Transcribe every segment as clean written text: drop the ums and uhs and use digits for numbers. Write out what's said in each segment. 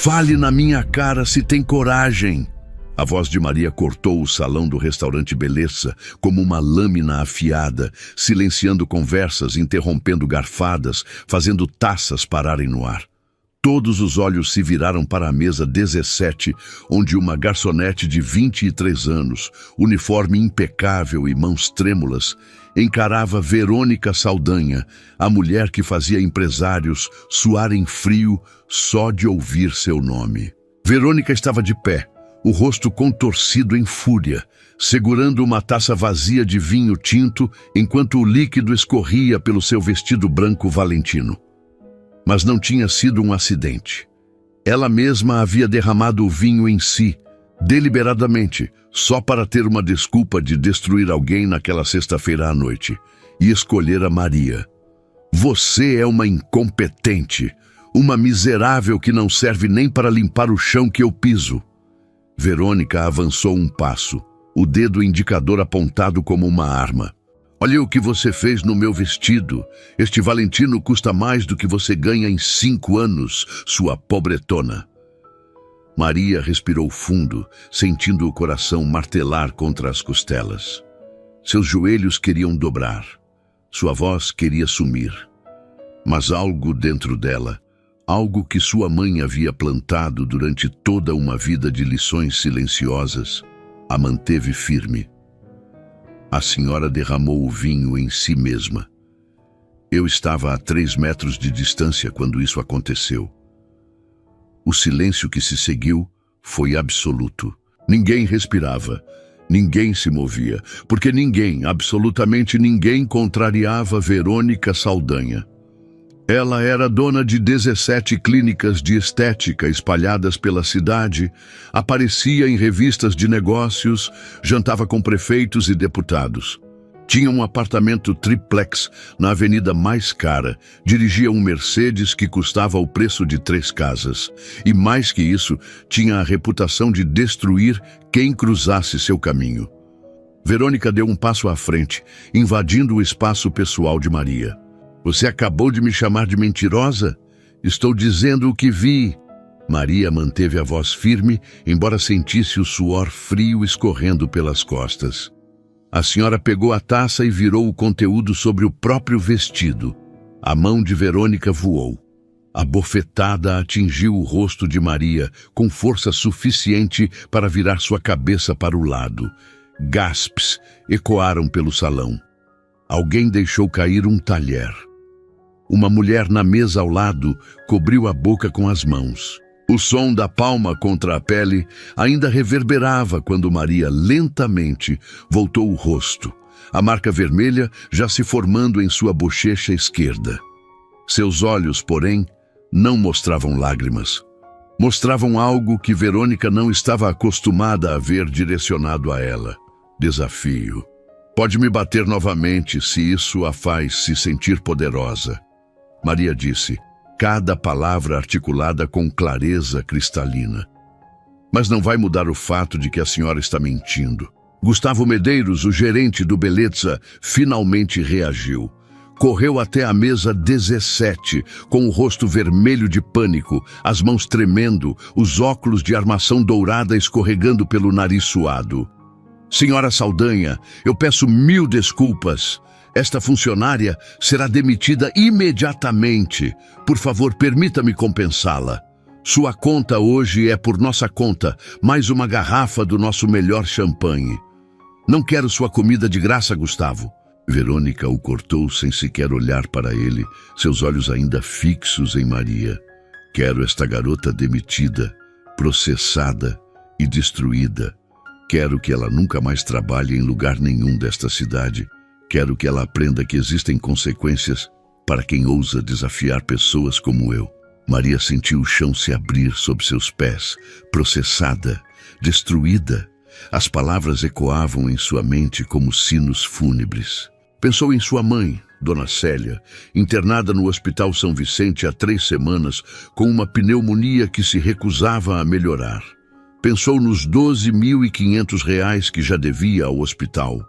Fale na minha cara se tem coragem. A voz de Maria cortou o salão do restaurante Beleza como uma lâmina afiada, silenciando conversas, interrompendo garfadas, fazendo taças pararem no ar. Todos os olhos se viraram para a mesa 17, onde uma garçonete de 23 anos, uniforme impecável e mãos trêmulas, encarava Verônica Saldanha, a mulher que fazia empresários suarem frio só de ouvir seu nome. Verônica estava de pé, o rosto contorcido em fúria, segurando uma taça vazia de vinho tinto enquanto o líquido escorria pelo seu vestido branco valentino. Mas não tinha sido um acidente. Ela mesma havia derramado o vinho em si, deliberadamente, só para ter uma desculpa de destruir alguém naquela sexta-feira à noite, e escolher a Maria. Você é uma incompetente, uma miserável que não serve nem para limpar o chão que eu piso. Verônica avançou um passo, o dedo indicador apontado como uma arma. Olha o que você fez no meu vestido. Este Valentino custa mais do que você ganha em 5 anos, sua pobretona. Maria respirou fundo, sentindo o coração martelar contra as costelas. Seus joelhos queriam dobrar. Sua voz queria sumir. Mas algo dentro dela, algo que sua mãe havia plantado durante toda uma vida de lições silenciosas, a manteve firme. A senhora derramou o vinho em si mesma. Eu estava a 3 metros de distância quando isso aconteceu. O silêncio que se seguiu foi absoluto. Ninguém respirava, ninguém se movia, porque ninguém, absolutamente ninguém, contrariava Verônica Saldanha. Ela era dona de 17 clínicas de estética espalhadas pela cidade, aparecia em revistas de negócios, jantava com prefeitos e deputados. Tinha um apartamento triplex na avenida mais cara, dirigia um Mercedes que custava o preço de 3 casas. E mais que isso, tinha a reputação de destruir quem cruzasse seu caminho. Verônica deu um passo à frente, invadindo o espaço pessoal de Maria. Você acabou de me chamar de mentirosa? Estou dizendo o que vi. Maria manteve a voz firme, embora sentisse o suor frio escorrendo pelas costas. A senhora pegou a taça e virou o conteúdo sobre o próprio vestido. A mão de Verônica voou. A bofetada atingiu o rosto de Maria com força suficiente para virar sua cabeça para o lado. Gasps ecoaram pelo salão. Alguém deixou cair um talher. Uma mulher na mesa ao lado cobriu a boca com as mãos. O som da palma contra a pele ainda reverberava quando Maria lentamente voltou o rosto, a marca vermelha já se formando em sua bochecha esquerda. Seus olhos, porém, não mostravam lágrimas. Mostravam algo que Verônica não estava acostumada a ver direcionado a ela. Desafio. Pode me bater novamente se isso a faz se sentir poderosa. Maria disse, cada palavra articulada com clareza cristalina. Mas não vai mudar o fato de que a senhora está mentindo. Gustavo Medeiros, o gerente do Beleza, finalmente reagiu. Correu até a mesa 17, com o rosto vermelho de pânico, as mãos tremendo, os óculos de armação dourada escorregando pelo nariz suado. Senhora Saldanha, eu peço 1000 desculpas. Esta funcionária será demitida imediatamente. Por favor, permita-me compensá-la. Sua conta hoje é por nossa conta, mais uma garrafa do nosso melhor champanhe. Não quero sua comida de graça, Gustavo. Verônica o cortou sem sequer olhar para ele, seus olhos ainda fixos em Maria. Quero esta garota demitida, processada e destruída. Quero que ela nunca mais trabalhe em lugar nenhum desta cidade. Quero que ela aprenda que existem consequências para quem ousa desafiar pessoas como eu. Maria sentiu o chão se abrir sob seus pés, processada, destruída. As palavras ecoavam em sua mente como sinos fúnebres. Pensou em sua mãe, Dona Célia, internada no Hospital São Vicente há 3 semanas, com uma pneumonia que se recusava a melhorar. Pensou nos R$ 12.500 que já devia ao hospital.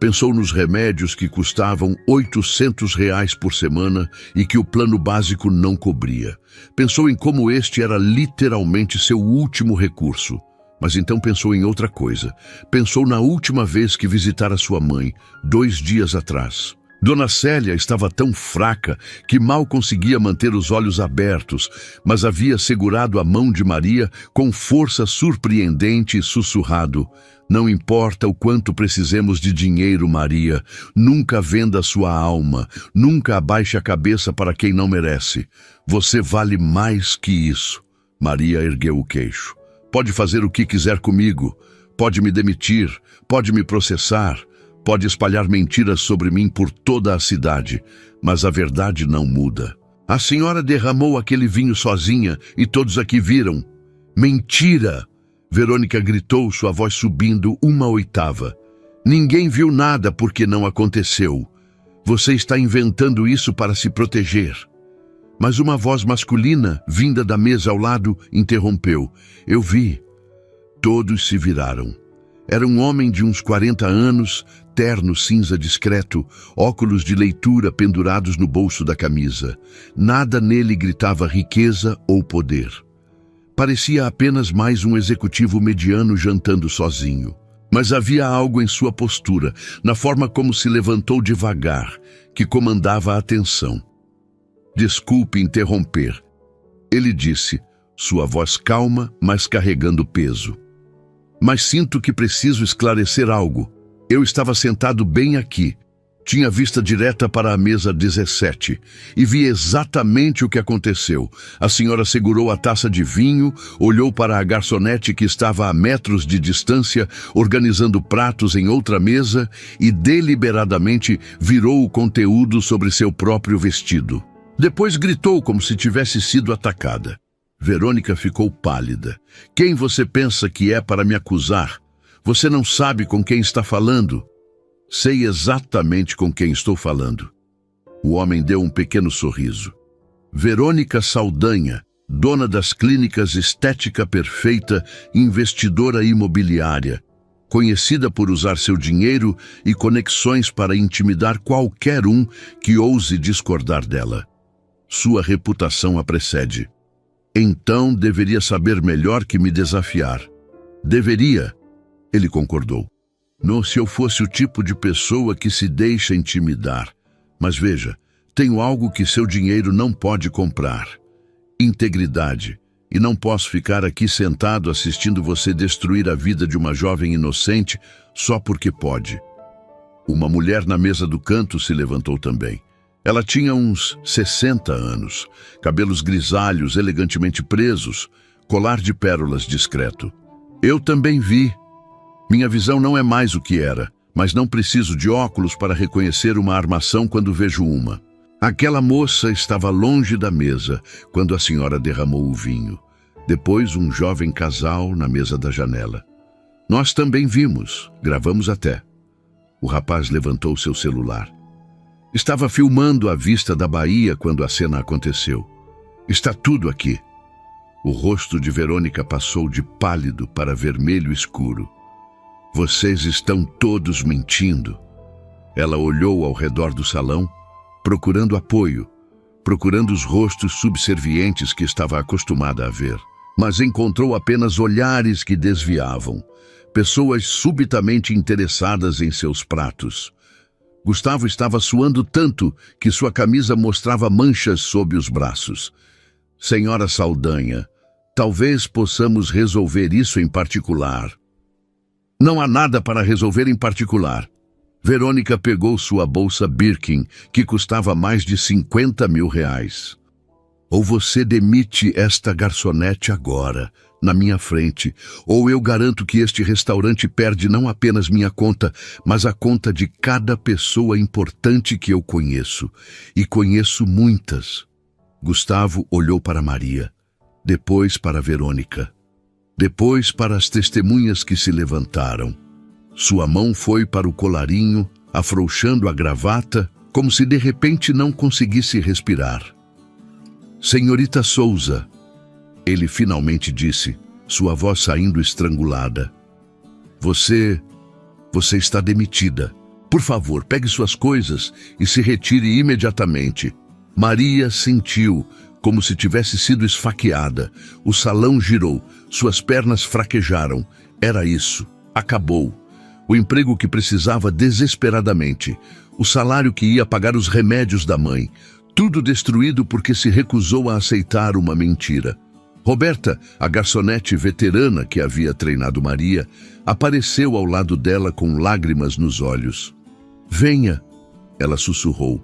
Pensou nos remédios que custavam R$ 800 por semana e que o plano básico não cobria. Pensou em como este era literalmente seu último recurso. Mas então pensou em outra coisa. Pensou na última vez que visitara sua mãe, 2 dias atrás. Dona Célia estava tão fraca que mal conseguia manter os olhos abertos, mas havia segurado a mão de Maria com força surpreendente e sussurrado: "Não importa o quanto precisemos de dinheiro, Maria, nunca venda sua alma, nunca abaixe a cabeça para quem não merece. Você vale mais que isso." Maria ergueu o queixo. "Pode fazer o que quiser comigo, pode me demitir, pode me processar, pode espalhar mentiras sobre mim por toda a cidade, mas a verdade não muda. A senhora derramou aquele vinho sozinha e todos aqui viram." "Mentira!" Verônica gritou, sua voz subindo 1/8. "Ninguém viu nada porque não aconteceu. Você está inventando isso para se proteger." Mas uma voz masculina, vinda da mesa ao lado, interrompeu. "Eu vi." Todos se viraram. Era um homem de uns 40 anos, terno cinza discreto, óculos de leitura pendurados no bolso da camisa. Nada nele gritava riqueza ou poder. Parecia apenas mais um executivo mediano jantando sozinho. Mas havia algo em sua postura, na forma como se levantou devagar, que comandava a atenção. "Desculpe interromper," ele disse, sua voz calma, mas carregando peso. "Mas sinto que preciso esclarecer algo. Eu estava sentado bem aqui. Tinha vista direta para a mesa 17 e vi exatamente o que aconteceu. A senhora segurou a taça de vinho, olhou para a garçonete que estava a metros de distância, organizando pratos em outra mesa e deliberadamente virou o conteúdo sobre seu próprio vestido. Depois gritou como se tivesse sido atacada." Verônica ficou pálida. "Quem você pensa que é para me acusar? Você não sabe com quem está falando." "Sei exatamente com quem estou falando." O homem deu um pequeno sorriso. "Verônica Saldanha, dona das clínicas Estética Perfeita, investidora imobiliária, conhecida por usar seu dinheiro e conexões para intimidar qualquer um que ouse discordar dela. Sua reputação a precede. Então deveria saber melhor que me desafiar." "Deveria," ele concordou. "Não se eu fosse o tipo de pessoa que se deixa intimidar. Mas veja, tenho algo que seu dinheiro não pode comprar: integridade. E não posso ficar aqui sentado assistindo você destruir a vida de uma jovem inocente só porque pode." Uma mulher na mesa do canto se levantou também. Ela tinha uns 60 anos, cabelos grisalhos elegantemente presos, colar de pérolas discreto. "Eu também vi. Minha visão não é mais o que era, mas não preciso de óculos para reconhecer uma armação quando vejo uma." Aquela moça estava longe da mesa quando a senhora derramou o vinho. Depois um jovem casal na mesa da janela. "Nós também vimos, gravamos até." O rapaz levantou seu celular. Estava filmando a vista da Bahia quando a cena aconteceu. "Está tudo aqui." O rosto de Verônica passou de pálido para vermelho escuro. "Vocês estão todos mentindo." Ela olhou ao redor do salão, procurando apoio, procurando os rostos subservientes que estava acostumada a ver. Mas encontrou apenas olhares que desviavam, pessoas subitamente interessadas em seus pratos. Gustavo estava suando tanto que sua camisa mostrava manchas sob os braços. "Senhora Saldanha, talvez possamos resolver isso em particular." "Não há nada para resolver em particular." Verônica pegou sua bolsa Birkin, que custava mais de R$ 50.000. "Ou você demite esta garçonete agora, na minha frente, ou eu garanto que este restaurante perde não apenas minha conta, mas a conta de cada pessoa importante que eu conheço. E conheço muitas." Gustavo olhou para Maria, depois para Verônica, depois para as testemunhas que se levantaram. Sua mão foi para o colarinho, afrouxando a gravata, como se de repente não conseguisse respirar. "Senhorita Souza," ele finalmente disse, sua voz saindo estrangulada. Você está demitida." Por favor, pegue suas coisas e se retire imediatamente. Maria sentiu como se tivesse sido esfaqueada. O salão girou, suas pernas fraquejaram. Era isso. Acabou. O emprego que precisava desesperadamente. O salário que ia pagar os remédios da mãe. Tudo destruído porque se recusou a aceitar uma mentira. Roberta, a garçonete veterana que havia treinado Maria, apareceu ao lado dela com lágrimas nos olhos. Venha, ela sussurrou.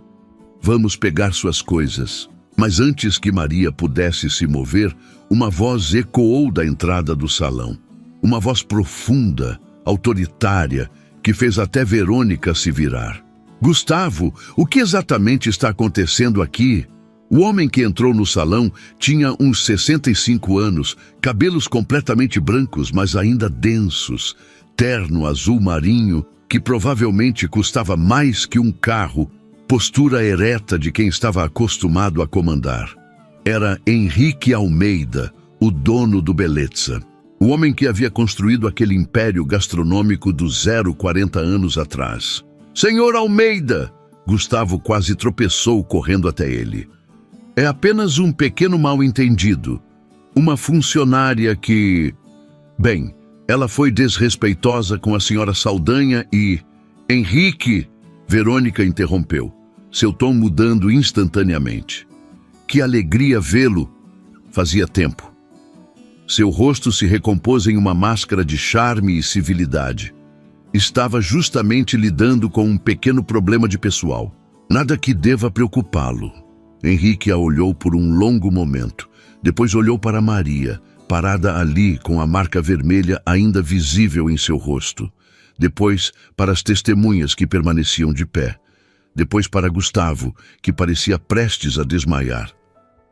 Vamos pegar suas coisas. Mas antes que Maria pudesse se mover, uma voz ecoou da entrada do salão. Uma voz profunda, autoritária, que fez até Verônica se virar. Gustavo, o que exatamente está acontecendo aqui? O homem que entrou no salão tinha uns 65 anos, cabelos completamente brancos, mas ainda densos, terno azul marinho, que provavelmente custava mais que um carro, postura ereta de quem estava acostumado a comandar. Era Henrique Almeida, o dono do Bellezza. O homem que havia construído aquele império gastronômico do 40 anos atrás. Senhor Almeida! Gustavo quase tropeçou correndo até ele. É apenas um pequeno mal-entendido. Uma funcionária que... Bem, ela foi desrespeitosa com a senhora Saldanha e... Henrique! Verônica interrompeu, seu tom mudando instantaneamente. Que alegria vê-lo! Fazia tempo. Seu rosto se recompôs em uma máscara de charme e civilidade. Estava justamente lidando com um pequeno problema de pessoal. Nada que deva preocupá-lo. Henrique a olhou por um longo momento. Depois olhou para Maria, parada ali com a marca vermelha ainda visível em seu rosto. Depois para as testemunhas que permaneciam de pé. Depois para Gustavo, que parecia prestes a desmaiar.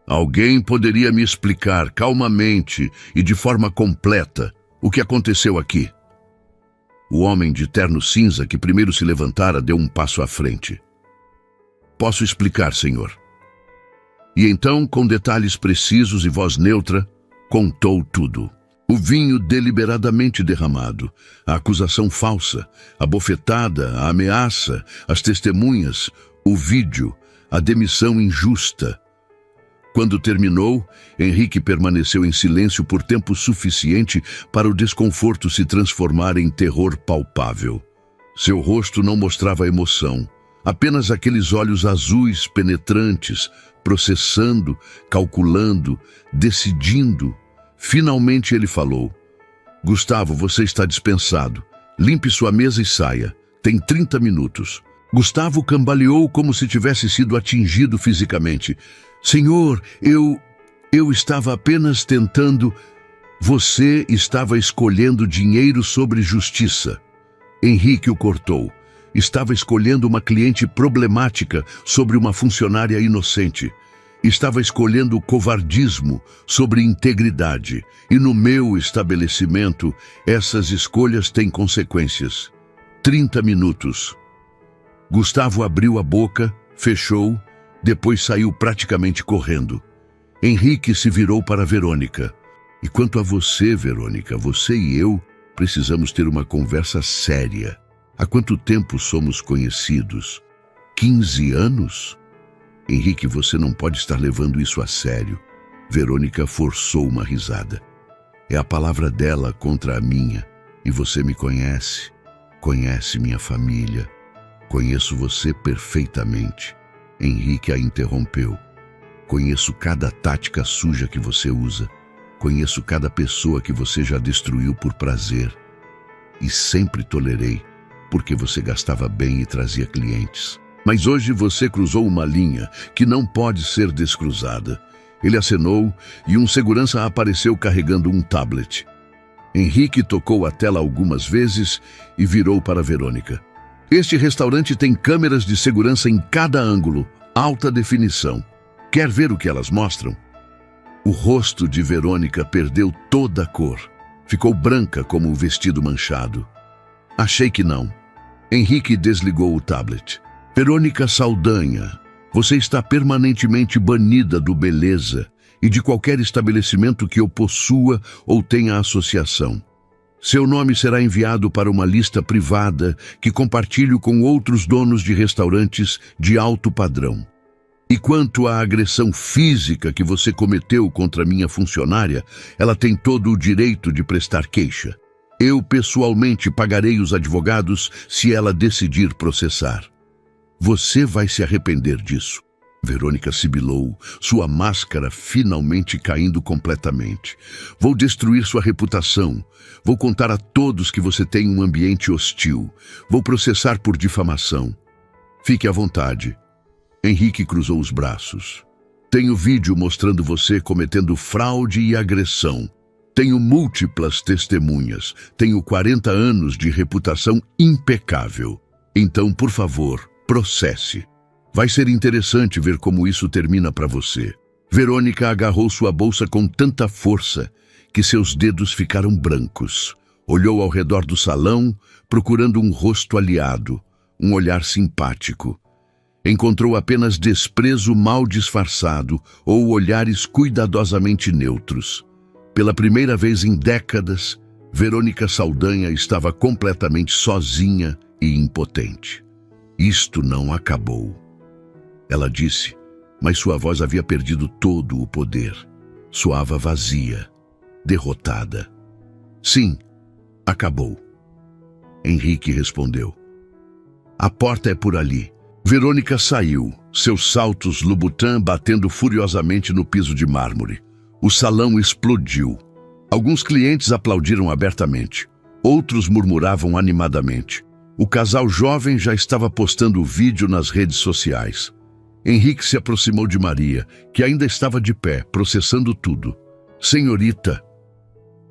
Alguém poderia me explicar calmamente e de forma completa o que aconteceu aqui? O homem de terno cinza que primeiro se levantara deu um passo à frente. Posso explicar, senhor. E então, com detalhes precisos e voz neutra, contou tudo. O vinho deliberadamente derramado, a acusação falsa, a bofetada, a ameaça, as testemunhas, o vídeo, a demissão injusta. Quando terminou, Henrique permaneceu em silêncio por tempo suficiente para o desconforto se transformar em terror palpável. Seu rosto não mostrava emoção, apenas aqueles olhos azuis penetrantes, processando, calculando, decidindo. Finalmente ele falou. Gustavo, você está dispensado. Limpe sua mesa e saia. Tem 30 minutos. Gustavo cambaleou como se tivesse sido atingido fisicamente. Senhor, eu estava apenas tentando... Você estava escolhendo dinheiro sobre justiça. Henrique o cortou. Estava escolhendo uma cliente problemática sobre uma funcionária inocente. Estava escolhendo covardismo sobre integridade. E no meu estabelecimento, essas escolhas têm consequências. 30 minutos. Gustavo abriu a boca, fechou, depois saiu praticamente correndo. Henrique se virou para Verônica. E quanto a você, Verônica, você e eu precisamos ter uma conversa séria. Há quanto tempo somos conhecidos? 15 anos? Henrique, você não pode estar levando isso a sério. Verônica forçou uma risada. É a palavra dela contra a minha. E você me conhece. Conhece minha família. Conheço você perfeitamente. Henrique a interrompeu. Conheço cada tática suja que você usa. Conheço cada pessoa que você já destruiu por prazer. E sempre tolerei, porque você gastava bem e trazia clientes. Mas hoje você cruzou uma linha que não pode ser descruzada. Ele acenou e um segurança apareceu carregando um tablet. Henrique tocou a tela algumas vezes e virou para Verônica. Este restaurante tem câmeras de segurança em cada ângulo, alta definição. Quer ver o que elas mostram? O rosto de Verônica perdeu toda a cor. Ficou branca como o vestido manchado. Achei que não. Henrique desligou o tablet. Verônica Saldanha, você está permanentemente banida do Bellezza e de qualquer estabelecimento que eu possua ou tenha associação. Seu nome será enviado para uma lista privada que compartilho com outros donos de restaurantes de alto padrão. E quanto à agressão física que você cometeu contra minha funcionária, ela tem todo o direito de prestar queixa. Eu pessoalmente pagarei os advogados se ela decidir processar. Você vai se arrepender disso. Verônica sibilou, sua máscara finalmente caindo completamente. Vou destruir sua reputação. Vou contar a todos que você tem um ambiente hostil. Vou processar por difamação. Fique à vontade. Henrique cruzou os braços. Tenho vídeo mostrando você cometendo fraude e agressão. Tenho múltiplas testemunhas. Tenho 40 anos de reputação impecável. Então, por favor, processe. Vai ser interessante ver como isso termina para você. Verônica agarrou sua bolsa com tanta força que seus dedos ficaram brancos. Olhou ao redor do salão, procurando um rosto aliado, um olhar simpático. Encontrou apenas desprezo mal disfarçado ou olhares cuidadosamente neutros. Pela primeira vez em décadas, Verônica Saldanha estava completamente sozinha e impotente. Isto não acabou. Ela disse, mas sua voz havia perdido todo o poder. Soava vazia, derrotada. Sim, acabou. Henrique respondeu. A porta é por ali. Verônica saiu, seus saltos Louboutin batendo furiosamente no piso de mármore. O salão explodiu. Alguns clientes aplaudiram abertamente. Outros murmuravam animadamente. O casal jovem já estava postando o vídeo nas redes sociais. Henrique se aproximou de Maria, que ainda estava de pé, processando tudo. Senhorita.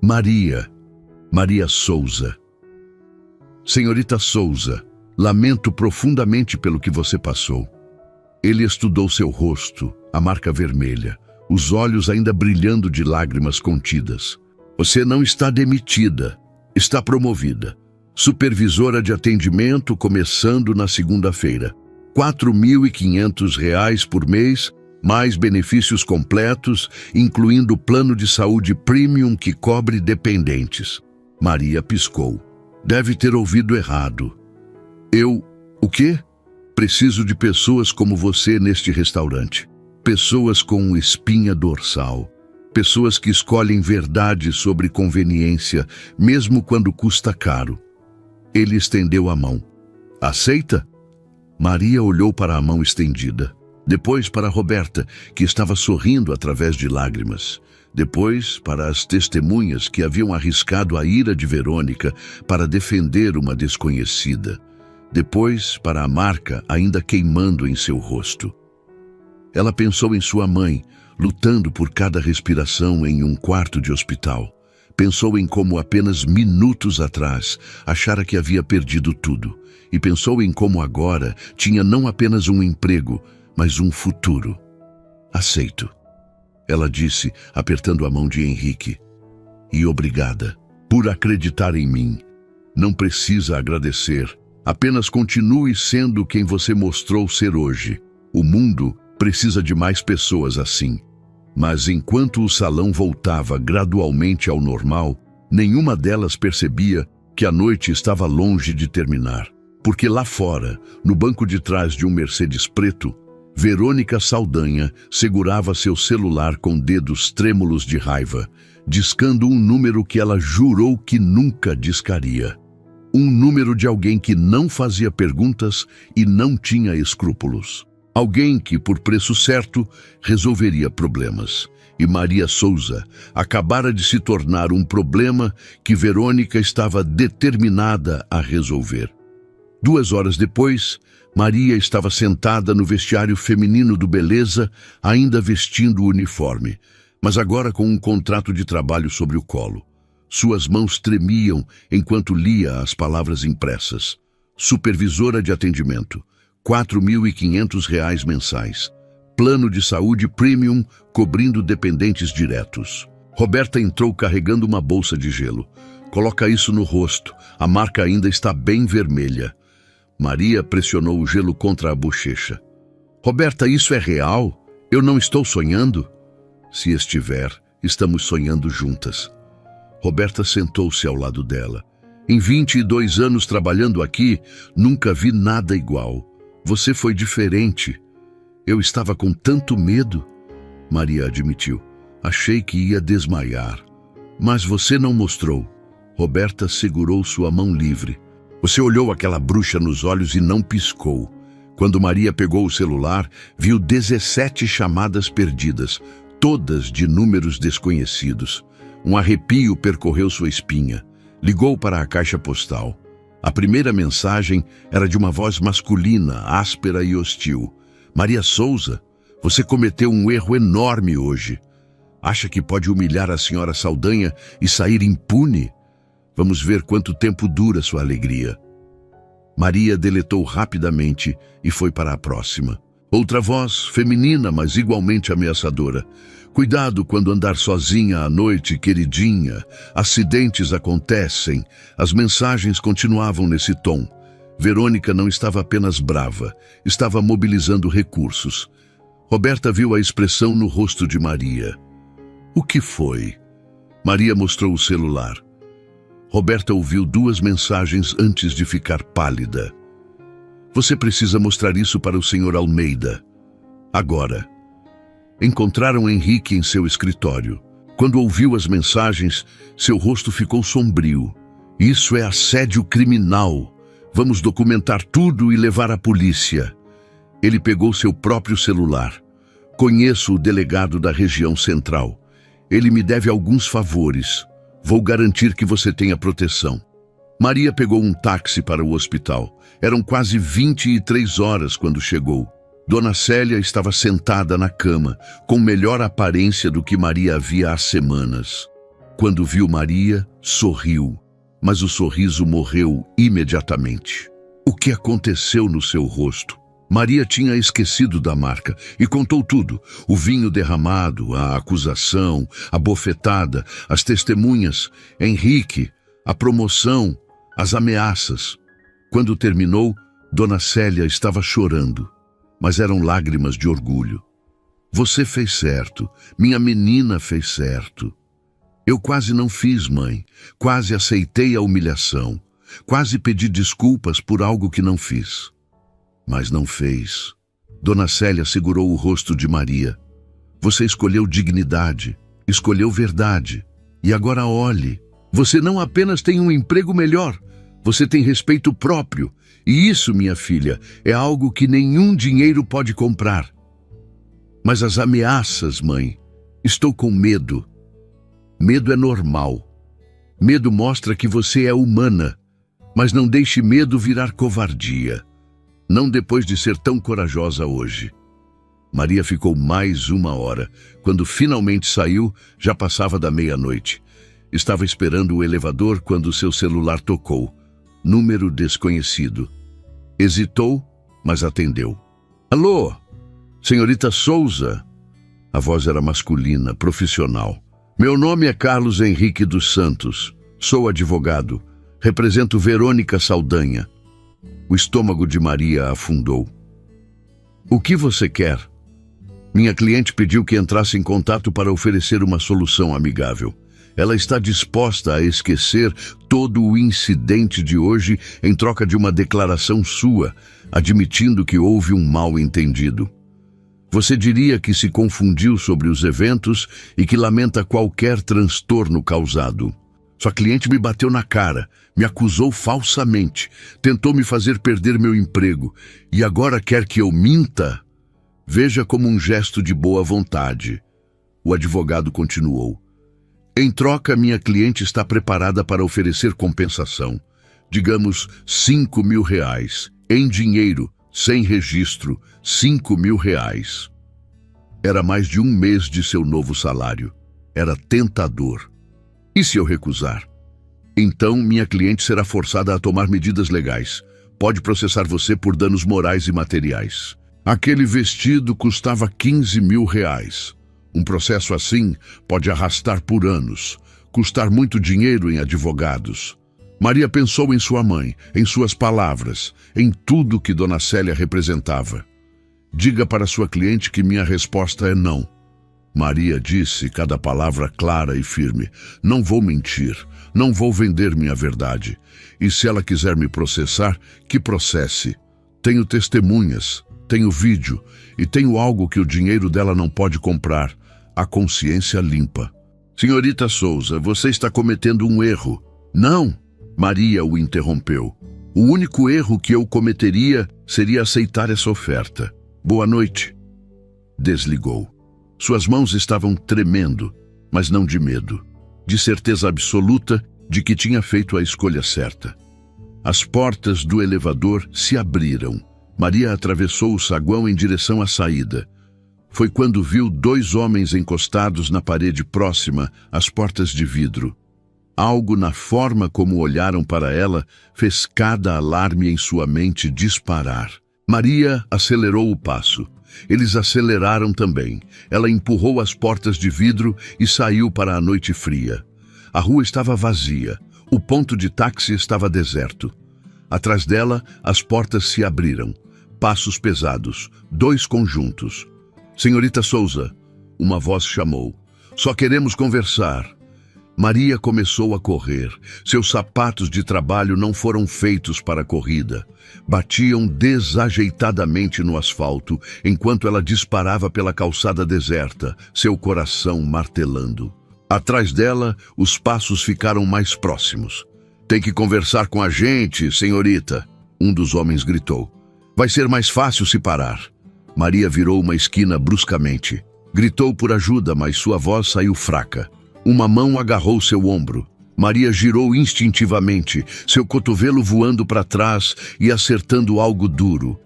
Maria Souza. Senhorita Souza, lamento profundamente pelo que você passou. Ele estudou seu rosto, a marca vermelha, os olhos ainda brilhando de lágrimas contidas. Você não está demitida, está promovida. Supervisora de atendimento começando na segunda-feira. R$ 4.500 por mês, mais benefícios completos, incluindo o plano de saúde premium que cobre dependentes. Maria piscou. Deve ter ouvido errado. O quê? Preciso de pessoas como você neste restaurante. Pessoas com espinha dorsal. Pessoas que escolhem verdade sobre conveniência, mesmo quando custa caro. Ele estendeu a mão. Aceita? Maria olhou para a mão estendida. Depois para Roberta, que estava sorrindo através de lágrimas. Depois para as testemunhas que haviam arriscado a ira de Verônica para defender uma desconhecida. Depois para a marca ainda queimando em seu rosto. Ela pensou em sua mãe, lutando por cada respiração em um quarto de hospital. Pensou em como apenas minutos atrás achara que havia perdido tudo. E pensou em como agora tinha não apenas um emprego, mas um futuro. Aceito, ela disse, apertando a mão de Henrique. E obrigada por acreditar em mim. Não precisa agradecer. Apenas continue sendo quem você mostrou ser hoje. O mundo precisa de mais pessoas assim. Mas enquanto o salão voltava gradualmente ao normal, nenhuma delas percebia que a noite estava longe de terminar. Porque lá fora, no banco de trás de um Mercedes preto, Verônica Saldanha segurava seu celular com dedos trêmulos de raiva, discando um número que ela jurou que nunca discaria. Um número de alguém que não fazia perguntas e não tinha escrúpulos. Alguém que, por preço certo, resolveria problemas. E Maria Souza acabara de se tornar um problema que Verônica estava determinada a resolver. 2 horas depois, Maria estava sentada no vestiário feminino do Beleza, ainda vestindo o uniforme, mas agora com um contrato de trabalho sobre o colo. Suas mãos tremiam enquanto lia as palavras impressas. Supervisora de atendimento, R$ 4.500 mensais. Plano de saúde premium cobrindo dependentes diretos. Roberta entrou carregando uma bolsa de gelo. Coloca isso no rosto, a marca ainda está bem vermelha. Maria pressionou o gelo contra a bochecha. Roberta, isso é real? Eu não estou sonhando? Se estiver, estamos sonhando juntas. Roberta sentou-se ao lado dela. Em 22 anos trabalhando aqui, nunca vi nada igual. Você foi diferente. Eu estava com tanto medo. Maria admitiu. Achei que ia desmaiar. Mas você não mostrou. Roberta segurou sua mão livre. Você olhou aquela bruxa nos olhos e não piscou. Quando Maria pegou o celular, viu 17 chamadas perdidas, todas de números desconhecidos. Um arrepio percorreu sua espinha. Ligou para a caixa postal. A primeira mensagem era de uma voz masculina, áspera e hostil. Maria Souza, você cometeu um erro enorme hoje. Acha que pode humilhar a senhora Saldanha e sair impune? Vamos ver quanto tempo dura sua alegria. Maria deletou rapidamente e foi para a próxima. Outra voz, feminina, mas igualmente ameaçadora. Cuidado quando andar sozinha à noite, queridinha. Acidentes acontecem. As mensagens continuavam nesse tom. Verônica não estava apenas brava, estava mobilizando recursos. Roberta viu a expressão no rosto de Maria. O que foi? Maria mostrou o celular. Roberta ouviu 2 mensagens antes de ficar pálida. Você precisa mostrar isso para o Sr. Almeida. Agora. Encontraram Henrique em seu escritório. Quando ouviu as mensagens, seu rosto ficou sombrio. Isso é assédio criminal. Vamos documentar tudo e levar à polícia. Ele pegou seu próprio celular. Conheço o delegado da região central. Ele me deve alguns favores. Vou garantir que você tenha proteção. Maria pegou um táxi para o hospital. Eram quase 23 horas quando chegou. Dona Célia estava sentada na cama, com melhor aparência do que Maria havia há semanas. Quando viu Maria, sorriu, mas o sorriso morreu imediatamente. O que aconteceu no seu rosto? Maria tinha esquecido da marca e contou tudo. O vinho derramado, a acusação, a bofetada, as testemunhas, Henrique, a promoção, as ameaças. Quando terminou, Dona Célia estava chorando, mas eram lágrimas de orgulho. Você fez certo, minha menina fez certo. Eu quase não fiz, mãe, quase aceitei a humilhação, quase pedi desculpas por algo que não fiz. Mas não fez. Dona Célia segurou o rosto de Maria. Você escolheu dignidade, escolheu verdade. E agora olhe, você não apenas tem um emprego melhor, você tem respeito próprio. E isso, minha filha, é algo que nenhum dinheiro pode comprar. Mas as ameaças, mãe, estou com medo. Medo é normal. Medo mostra que você é humana, mas não deixe medo virar covardia. Não depois de ser tão corajosa hoje. Maria ficou mais 1 hora. Quando finalmente saiu, já passava da meia-noite. Estava esperando o elevador quando seu celular tocou. Número desconhecido. Hesitou, mas atendeu. Alô? Senhorita Souza? A voz era masculina, profissional. Meu nome é Carlos Henrique dos Santos. Sou advogado. Represento Verônica Saldanha. O estômago de Maria afundou. O que você quer? Minha cliente pediu que entrasse em contato para oferecer uma solução amigável. Ela está disposta a esquecer todo o incidente de hoje em troca de uma declaração sua, admitindo que houve um mal-entendido. Você diria que se confundiu sobre os eventos e que lamenta qualquer transtorno causado. Sua cliente me bateu na cara, me acusou falsamente, tentou me fazer perder meu emprego e agora quer que eu minta? Veja como um gesto de boa vontade. O advogado continuou. Em troca, minha cliente está preparada para oferecer compensação. Digamos R$5.000, em dinheiro, sem registro, R$5.000. Era mais de 1 mês de seu novo salário. Era tentador. E se eu recusar? Então, minha cliente será forçada a tomar medidas legais. Pode processar você por danos morais e materiais. Aquele vestido custava R$15.000. Um processo assim pode arrastar por anos, custar muito dinheiro em advogados. Maria pensou em sua mãe, em suas palavras, em tudo que Dona Célia representava. Diga para sua cliente que minha resposta é não. Maria disse, cada palavra clara e firme: não vou mentir, não vou vender minha verdade. E se ela quiser me processar, que processe. Tenho testemunhas, tenho vídeo e tenho algo que o dinheiro dela não pode comprar: a consciência limpa. Senhorita Souza, você está cometendo um erro. Não, Maria o interrompeu. O único erro que eu cometeria seria aceitar essa oferta. Boa noite. Desligou. Suas mãos estavam tremendo, mas não de medo, de certeza absoluta de que tinha feito a escolha certa. As portas do elevador se abriram. Maria atravessou o saguão em direção à saída. Foi quando viu 2 homens encostados na parede próxima às portas de vidro. Algo na forma como olharam para ela fez cada alarme em sua mente disparar. Maria acelerou o passo. Eles aceleraram também. Ela empurrou as portas de vidro e saiu para a noite fria. A rua estava vazia. O ponto de táxi estava deserto. Atrás dela, as portas se abriram. Passos pesados, 2 conjuntos. Senhorita Souza, uma voz chamou. Só queremos conversar. Maria começou a correr. Seus sapatos de trabalho não foram feitos para a corrida. Batiam desajeitadamente no asfalto, enquanto ela disparava pela calçada deserta, seu coração martelando. Atrás dela, os passos ficaram mais próximos. Tem que conversar com a gente, senhorita, um dos homens gritou. Vai ser mais fácil se parar. Maria virou uma esquina bruscamente. Gritou por ajuda, mas sua voz saiu fraca. Uma mão agarrou seu ombro. Maria girou instintivamente, seu cotovelo voando para trás e acertando algo duro.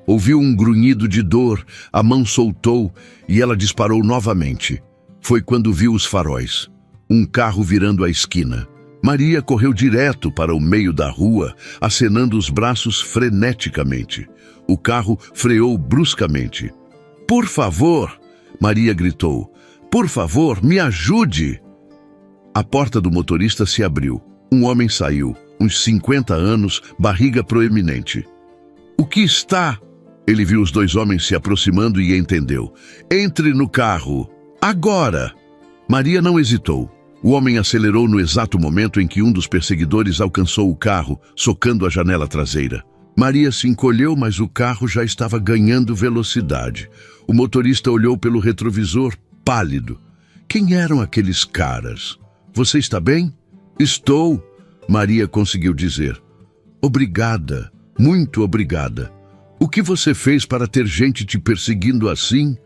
Ouviu um grunhido de dor, a mão soltou e ela disparou novamente. Foi quando viu os faróis. Um carro virando a esquina. Maria correu direto para o meio da rua, acenando os braços freneticamente. O carro freou bruscamente. Por favor, Maria gritou. Por favor, me ajude! A porta do motorista se abriu. Um homem saiu, uns 50 anos, barriga proeminente. O que está? Ele viu os 2 homens se aproximando e entendeu. Entre no carro. Agora! Maria não hesitou. O homem acelerou no exato momento em que um dos perseguidores alcançou o carro, socando a janela traseira. Maria se encolheu, mas o carro já estava ganhando velocidade. O motorista olhou pelo retrovisor, pálido. Quem eram aqueles caras? Você está bem? Estou, Maria conseguiu dizer. Obrigada, muito obrigada. O que você fez para ter gente te perseguindo assim?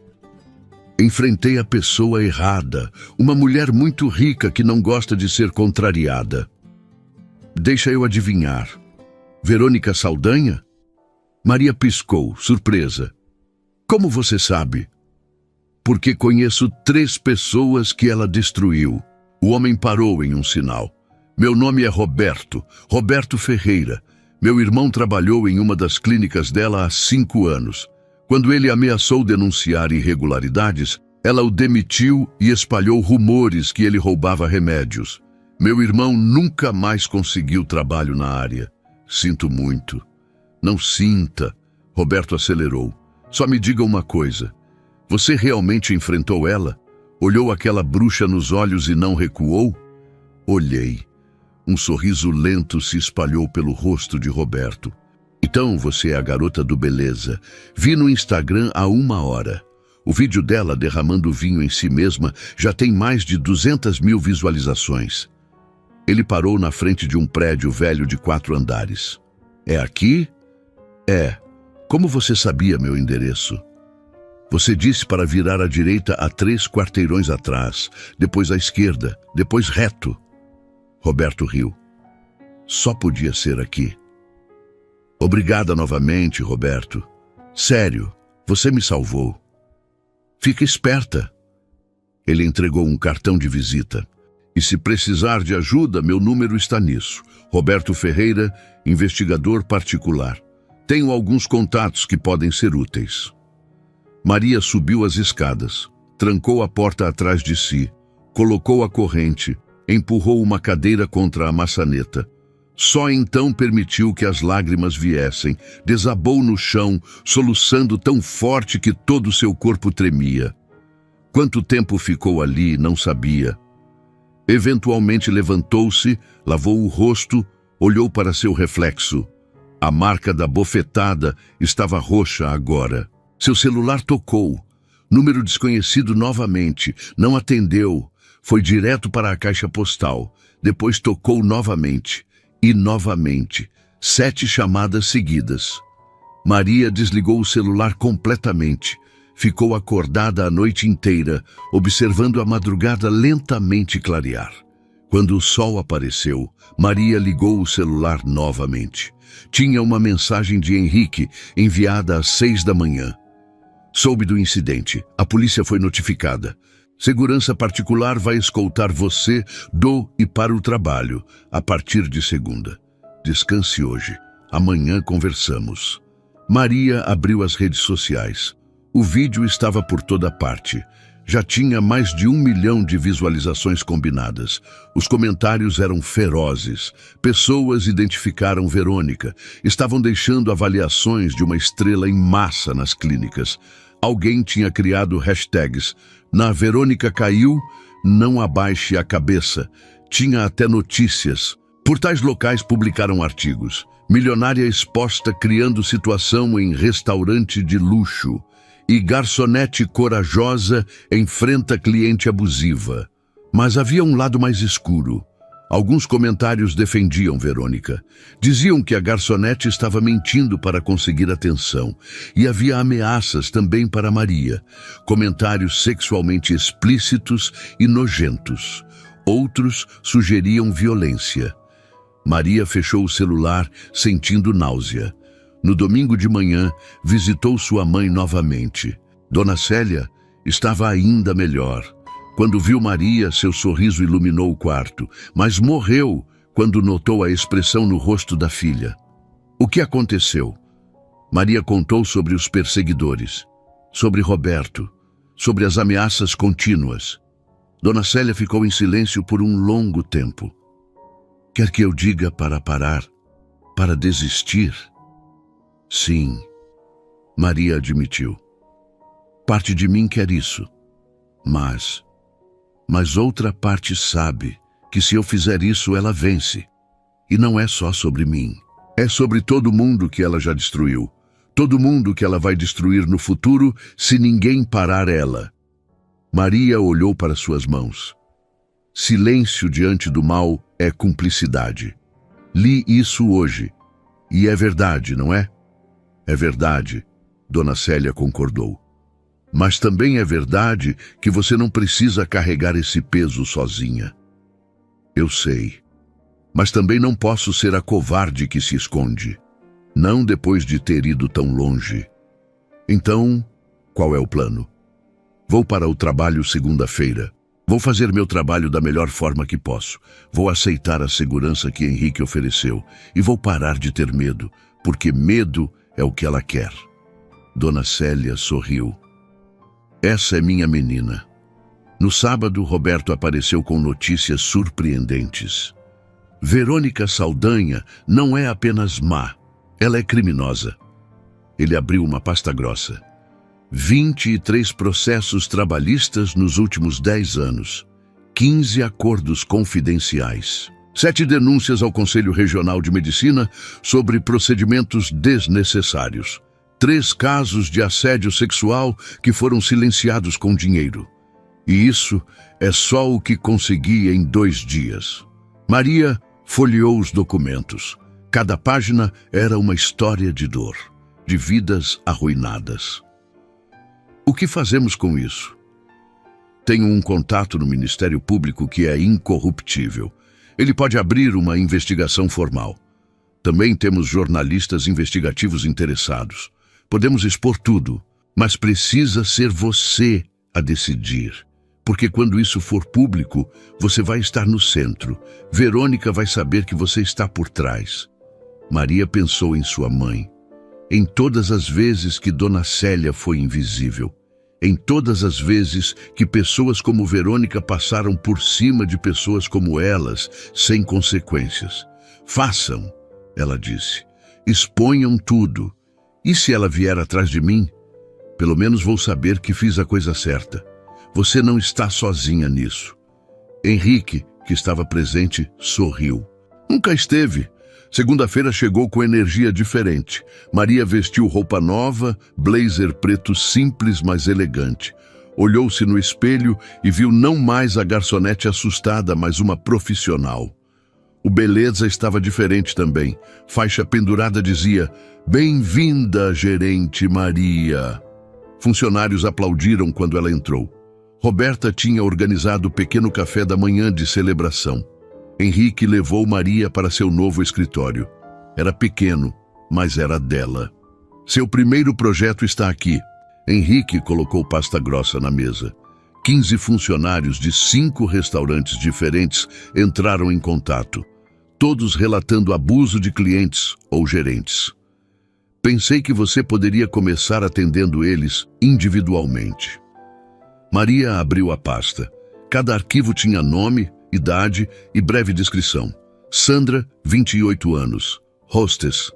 Enfrentei a pessoa errada, uma mulher muito rica que não gosta de ser contrariada. Deixa eu adivinhar. Verônica Saldanha? Maria piscou, surpresa. Como você sabe? Porque conheço 3 pessoas que ela destruiu. O homem parou em um sinal. Meu nome é Roberto Ferreira. Meu irmão trabalhou em uma das clínicas dela há 5 anos. Quando ele ameaçou denunciar irregularidades, ela o demitiu e espalhou rumores que ele roubava remédios. Meu irmão nunca mais conseguiu trabalho na área. Sinto muito. Não sinta. Roberto acelerou. Só me diga uma coisa. Você realmente enfrentou ela? Olhou aquela bruxa nos olhos e não recuou? Olhei. Um sorriso lento se espalhou pelo rosto de Roberto. Então você é a garota do Beleza. Vi no Instagram há 1 hora. O vídeo dela derramando vinho em si mesma já tem mais de 200.000 visualizações. Ele parou na frente de um prédio velho de 4 andares. É aqui? É. Como você sabia meu endereço? Você disse para virar à direita há 3 quarteirões atrás, depois à esquerda, depois reto. Roberto riu. Só podia ser aqui. Obrigada novamente, Roberto. Sério, você me salvou. Fica esperta. Ele entregou um cartão de visita. E se precisar de ajuda, meu número está nisso. Roberto Ferreira, investigador particular. Tenho alguns contatos que podem ser úteis. Maria subiu as escadas, trancou a porta atrás de si, colocou a corrente, empurrou uma cadeira contra a maçaneta. Só então permitiu que as lágrimas viessem, desabou no chão, soluçando tão forte que todo seu corpo tremia. Quanto tempo ficou ali, não sabia. Eventualmente levantou-se, lavou o rosto, olhou para seu reflexo. A marca da bofetada estava roxa agora. Seu celular tocou. Número desconhecido novamente. Não atendeu. Foi direto para a caixa postal. Depois tocou novamente. E novamente. 7 chamadas seguidas. Maria desligou o celular completamente. Ficou acordada a noite inteira, observando a madrugada lentamente clarear. Quando o sol apareceu, Maria ligou o celular novamente. Tinha uma mensagem de Henrique, enviada às 6 da manhã. Soube do incidente. A polícia foi notificada. Segurança particular vai escoltar você do e para o trabalho, a partir de segunda. Descanse hoje. Amanhã conversamos. Maria abriu as redes sociais. O vídeo estava por toda parte. Já tinha mais de 1 milhão de visualizações combinadas. Os comentários eram ferozes. Pessoas identificaram Verônica. Estavam deixando avaliações de uma estrela em massa nas clínicas. Alguém tinha criado hashtags. Na Verônica caiu, não abaixe a cabeça. Tinha até notícias. Portais locais publicaram artigos. Milionária exposta criando situação em restaurante de luxo. E garçonete corajosa enfrenta cliente abusiva. Mas havia um lado mais escuro. Alguns comentários defendiam Verônica. Diziam que a garçonete estava mentindo para conseguir atenção. E havia ameaças também para Maria. Comentários sexualmente explícitos e nojentos. Outros sugeriam violência. Maria fechou o celular, sentindo náusea. No domingo de manhã, visitou sua mãe novamente. Dona Célia estava ainda melhor. Quando viu Maria, seu sorriso iluminou o quarto, mas morreu quando notou a expressão no rosto da filha. O que aconteceu? Maria contou sobre os perseguidores, sobre Roberto, sobre as ameaças contínuas. Dona Célia ficou em silêncio por um longo tempo. Quer que eu diga para parar, para desistir? Sim, Maria admitiu. Parte de mim quer isso, mas outra parte sabe que se eu fizer isso ela vence. E não é só sobre mim, é sobre todo mundo que ela já destruiu. Todo mundo que ela vai destruir no futuro se ninguém parar ela. Maria olhou para suas mãos. Silêncio diante do mal é cumplicidade. Li isso hoje, e é verdade, não é? É verdade, Dona Célia concordou. Mas também é verdade que você não precisa carregar esse peso sozinha. Eu sei. Mas também não posso ser a covarde que se esconde. Não depois de ter ido tão longe. Então, qual é o plano? Vou para o trabalho segunda-feira. Vou fazer meu trabalho da melhor forma que posso. Vou aceitar a segurança que Henrique ofereceu. E vou parar de ter medo, porque medo é o que ela quer. Dona Célia sorriu. Essa é minha menina. No sábado, Roberto apareceu com notícias surpreendentes. Verônica Saldanha não é apenas má, ela é criminosa. Ele abriu uma pasta grossa. 23 processos trabalhistas nos últimos 10 anos. 15 acordos confidenciais. 7 denúncias ao Conselho Regional de Medicina sobre procedimentos desnecessários. 3 casos de assédio sexual que foram silenciados com dinheiro. E isso é só o que consegui em 2 dias. Maria folheou os documentos. Cada página era uma história de dor, de vidas arruinadas. O que fazemos com isso? Tenho um contato no Ministério Público que é incorruptível. Ele pode abrir uma investigação formal. Também temos jornalistas investigativos interessados. Podemos expor tudo, mas precisa ser você a decidir. Porque quando isso for público, você vai estar no centro. Verônica vai saber que você está por trás. Maria pensou em sua mãe. Em todas as vezes que Dona Célia foi invisível. Em todas as vezes que pessoas como Verônica passaram por cima de pessoas como elas, sem consequências. Façam, ela disse. Exponham tudo. E se ela vier atrás de mim? Pelo menos vou saber que fiz a coisa certa. Você não está sozinha nisso. Henrique, que estava presente, sorriu. Nunca esteve. Segunda-feira chegou com energia diferente. Maria vestiu roupa nova, blazer preto simples, mas elegante. Olhou-se no espelho e viu não mais a garçonete assustada, mas uma profissional. O Beleza estava diferente também. Faixa pendurada dizia: "Bem-vinda, gerente Maria." Funcionários aplaudiram quando ela entrou. Roberta tinha organizado o pequeno café da manhã de celebração. Henrique levou Maria para seu novo escritório. Era pequeno, mas era dela. Seu primeiro projeto está aqui. Henrique colocou pasta grossa na mesa. 15 funcionários de 5 restaurantes diferentes entraram em contato, todos relatando abuso de clientes ou gerentes. Pensei que você poderia começar atendendo eles individualmente. Maria abriu a pasta. Cada arquivo tinha nome, idade e breve descrição. Sandra, 28 anos, hostess.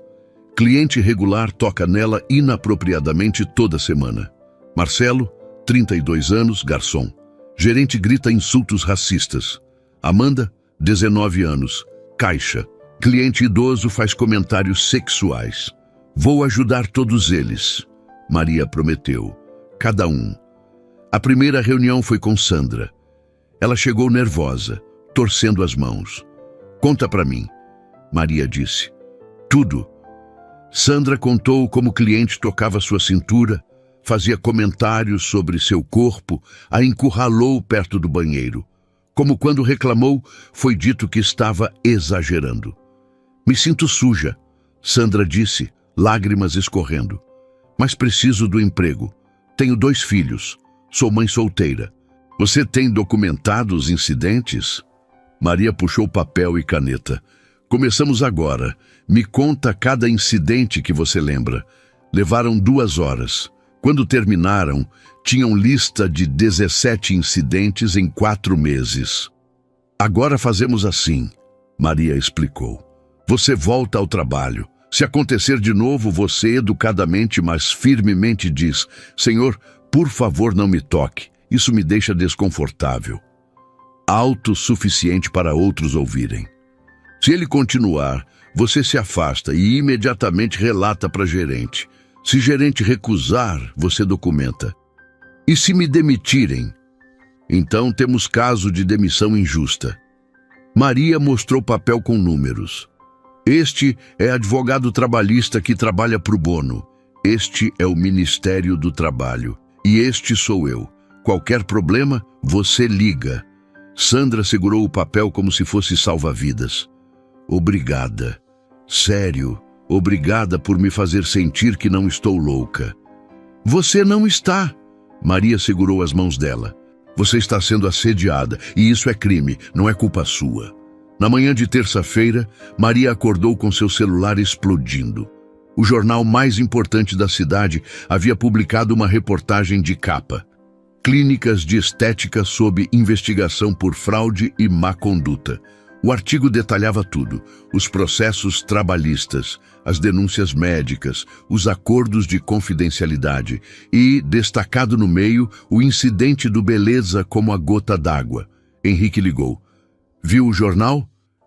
Cliente regular toca nela inapropriadamente toda semana. Marcelo, 32 anos, garçom. Gerente grita insultos racistas. Amanda, 19 anos, caixa. Cliente idoso faz comentários sexuais. Vou ajudar todos eles. Maria prometeu. Cada um. A primeira reunião foi com Sandra. Ela chegou nervosa, torcendo as mãos. Conta pra mim. Maria disse. Tudo. Sandra contou como o cliente tocava sua cintura, fazia comentários sobre seu corpo, a encurralou perto do banheiro. Como quando reclamou, foi dito que estava exagerando. Me sinto suja, Sandra disse, lágrimas escorrendo. Mas preciso do emprego. Tenho 2 filhos. Sou mãe solteira. Você tem documentado os incidentes? Maria puxou papel e caneta. Começamos agora. Me conta cada incidente que você lembra. Levaram 2 horas. Quando terminaram, tinham lista de 17 incidentes em 4 meses. Agora fazemos assim, Maria explicou. Você volta ao trabalho. Se acontecer de novo, você educadamente, mas firmemente diz: Senhor, por favor, não me toque. Isso me deixa desconfortável. Autossuficiente para outros ouvirem. Se ele continuar, você se afasta e imediatamente relata para gerente. Se gerente recusar, você documenta. E se me demitirem? Então temos caso de demissão injusta. Maria mostrou papel com números. Este é advogado trabalhista que trabalha pro bono. Este é o Ministério do Trabalho. E este sou eu. Qualquer problema, você liga. Sandra segurou o papel como se fosse salva-vidas. Obrigada. Sério, obrigada por me fazer sentir que não estou louca. Você não está. Maria segurou as mãos dela. Você está sendo assediada, e isso é crime, não é culpa sua. Na manhã de terça-feira, Maria acordou com seu celular explodindo. O jornal mais importante da cidade havia publicado uma reportagem de capa. Clínicas de estética sob investigação por fraude e má conduta. O artigo detalhava tudo: os processos trabalhistas, as denúncias médicas, os acordos de confidencialidade e, destacado no meio, o incidente do Beleza como a gota d'água. Henrique ligou. Viu o jornal?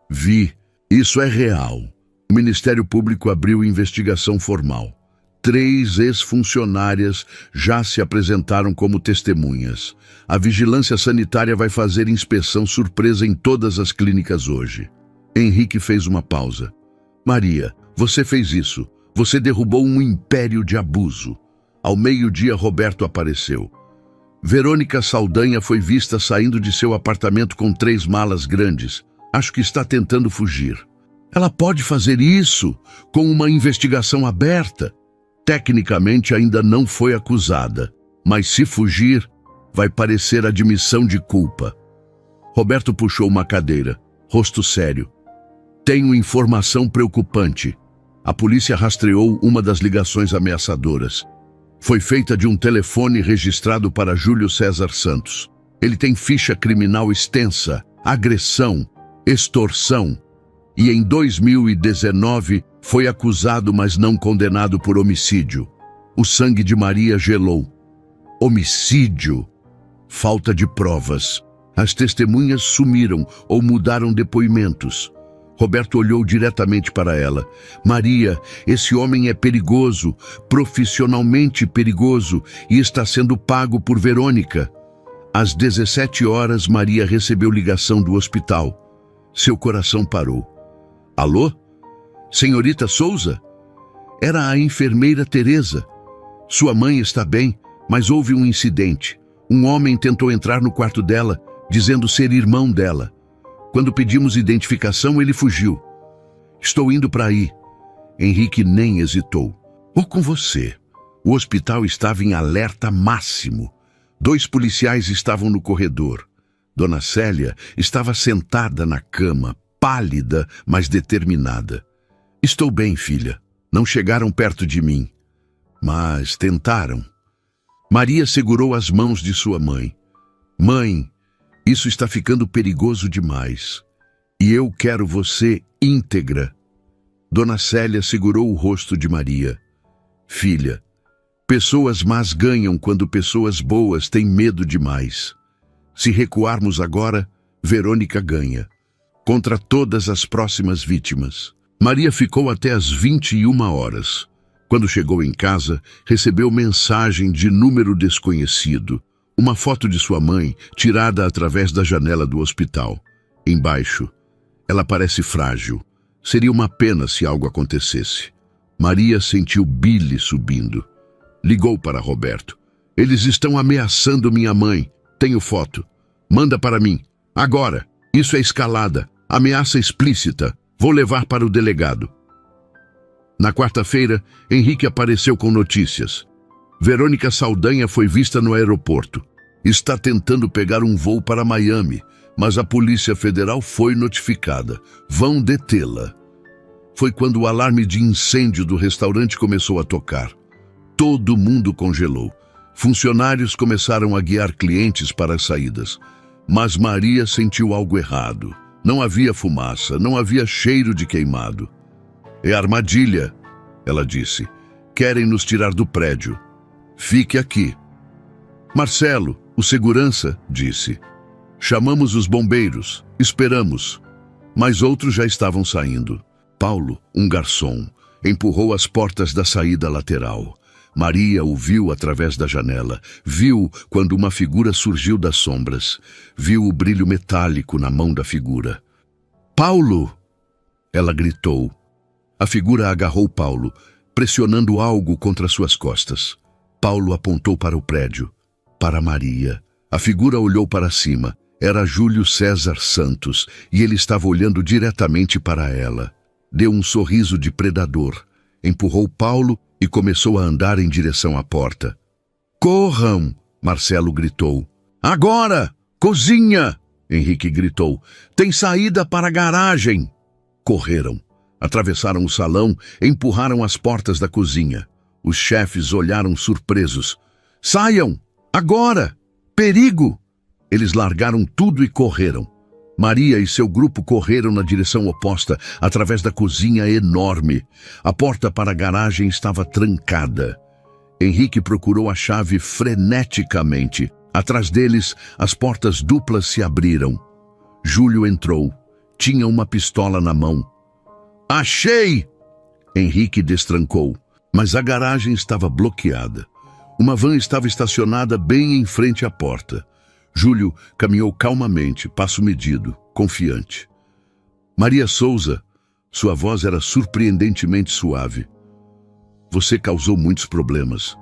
Vi. Isso é real. O Ministério Público abriu investigação formal. 3 ex-funcionárias já se apresentaram como testemunhas. A vigilância sanitária vai fazer inspeção surpresa em todas as clínicas hoje. Henrique fez uma pausa. Maria, você fez isso. Você derrubou um império de abuso. Ao meio-dia, Roberto apareceu. Verônica Saldanha foi vista saindo de seu apartamento com 3 malas grandes. Acho que está tentando fugir. Ela pode fazer isso com uma investigação aberta. Tecnicamente ainda não foi acusada, mas se fugir, vai parecer admissão de culpa. Roberto puxou uma cadeira, rosto sério. Tenho informação preocupante. A polícia rastreou uma das ligações ameaçadoras. Foi feita de um telefone registrado para Júlio César Santos. Ele tem ficha criminal extensa, agressão, extorsão. E em 2019 foi acusado, mas não condenado por homicídio. O sangue de Maria gelou. Homicídio? Falta de provas. As testemunhas sumiram ou mudaram depoimentos. Roberto olhou diretamente para ela. Maria, esse homem é perigoso, profissionalmente perigoso, e está sendo pago por Verônica. Às 17 horas, Maria recebeu ligação do hospital. Seu coração parou. Alô? Senhorita Souza? Era a enfermeira Teresa. Sua mãe está bem, mas houve um incidente. Um homem tentou entrar no quarto dela, dizendo ser irmão dela. Quando pedimos identificação, ele fugiu. Estou indo para aí. Henrique nem hesitou. Vou com você. O hospital estava em alerta máximo. 2 policiais estavam no corredor. Dona Célia estava sentada na cama, pálida, mas determinada. Estou bem, filha. Não chegaram perto de mim. Mas tentaram. Maria segurou as mãos de sua mãe. Mãe, isso está ficando perigoso demais. E eu quero você íntegra. Dona Célia segurou o rosto de Maria. Filha, pessoas más ganham quando pessoas boas têm medo demais. Se recuarmos agora, Verônica ganha. Contra todas as próximas vítimas. Maria ficou até as 21 horas. Quando chegou em casa, recebeu mensagem de número desconhecido. Uma foto de sua mãe, tirada através da janela do hospital. Embaixo, ela parece frágil. Seria uma pena se algo acontecesse. Maria sentiu bile subindo. Ligou para Roberto. Eles estão ameaçando minha mãe. Tenho foto. Manda para mim. Agora. Isso é escalada. Ameaça explícita. Vou levar para o delegado. Na quarta-feira, Henrique apareceu com notícias. Verônica Saldanha foi vista no aeroporto. Está tentando pegar um voo para Miami, mas a Polícia Federal foi notificada. Vão detê-la. Foi quando o alarme de incêndio do restaurante começou a tocar. Todo mundo congelou. Funcionários começaram a guiar clientes para as saídas. Mas Maria sentiu algo errado. Não havia fumaça, não havia cheiro de queimado. É armadilha, ela disse. Querem nos tirar do prédio. Fique aqui. Marcelo, o segurança, disse. Chamamos os bombeiros, esperamos. Mas outros já estavam saindo. Paulo, um garçom, empurrou as portas da saída lateral. Maria o viu através da janela. Viu quando uma figura surgiu das sombras. Viu o brilho metálico na mão da figura. Paulo! Ela gritou. A figura agarrou Paulo, pressionando algo contra suas costas. Paulo apontou para o prédio. Para Maria. A figura olhou para cima. Era Júlio César Santos, e ele estava olhando diretamente para ela. Deu um sorriso de predador. Empurrou Paulo e começou a andar em direção à porta. Corram! Marcelo gritou. Agora! Cozinha! Henrique gritou. Tem saída para a garagem! Correram. Atravessaram o salão, empurraram as portas da cozinha. Os chefes olharam surpresos. Saiam! Agora! Perigo! Eles largaram tudo e correram. Maria e seu grupo correram na direção oposta, através da cozinha enorme. A porta para a garagem estava trancada. Henrique procurou a chave freneticamente. Atrás deles, as portas duplas se abriram. Júlio entrou. Tinha uma pistola na mão. Achei! Henrique destrancou, mas a garagem estava bloqueada. Uma van estava estacionada bem em frente à porta. Júlio caminhou calmamente, passo medido, confiante. Maria Souza, sua voz era surpreendentemente suave. Você causou muitos problemas.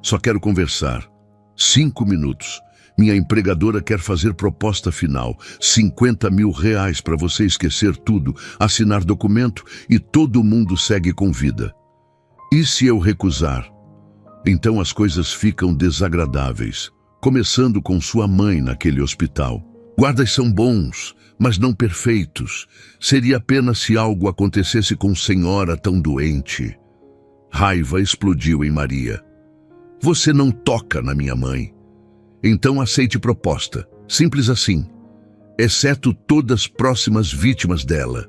Só quero conversar. 5 minutos. Minha empregadora quer fazer proposta final. 50 mil reais para você esquecer tudo, assinar documento e todo mundo segue com vida. E se eu recusar? Então as coisas ficam desagradáveis. Começando com sua mãe naquele hospital. Guardas são bons, mas não perfeitos. Seria pena se algo acontecesse com senhora tão doente. Raiva explodiu em Maria. Você não toca na minha mãe. Então aceite proposta. Simples assim. Exceto todas as próximas vítimas dela,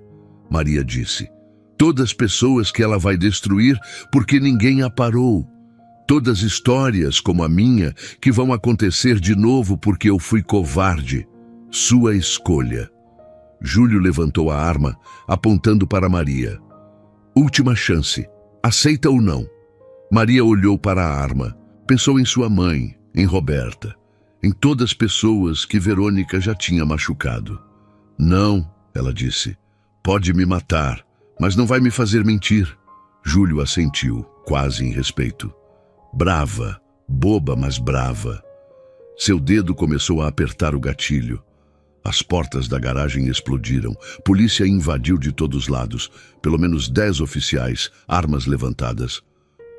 Maria disse. Todas as pessoas que ela vai destruir porque ninguém a parou. Todas histórias como a minha que vão acontecer de novo porque eu fui covarde. Sua escolha. Júlio levantou a arma, apontando para Maria. Última chance. Aceita ou não? Maria olhou para a arma. Pensou em sua mãe, em Roberta, em todas as pessoas que Verônica já tinha machucado. Não, ela disse. Pode me matar, mas não vai me fazer mentir. Júlio assentiu, quase em respeito. Brava, boba, mas brava. Seu dedo começou a apertar o gatilho. As portas da garagem explodiram. Polícia invadiu de todos os lados. Pelo menos 10 oficiais, armas levantadas.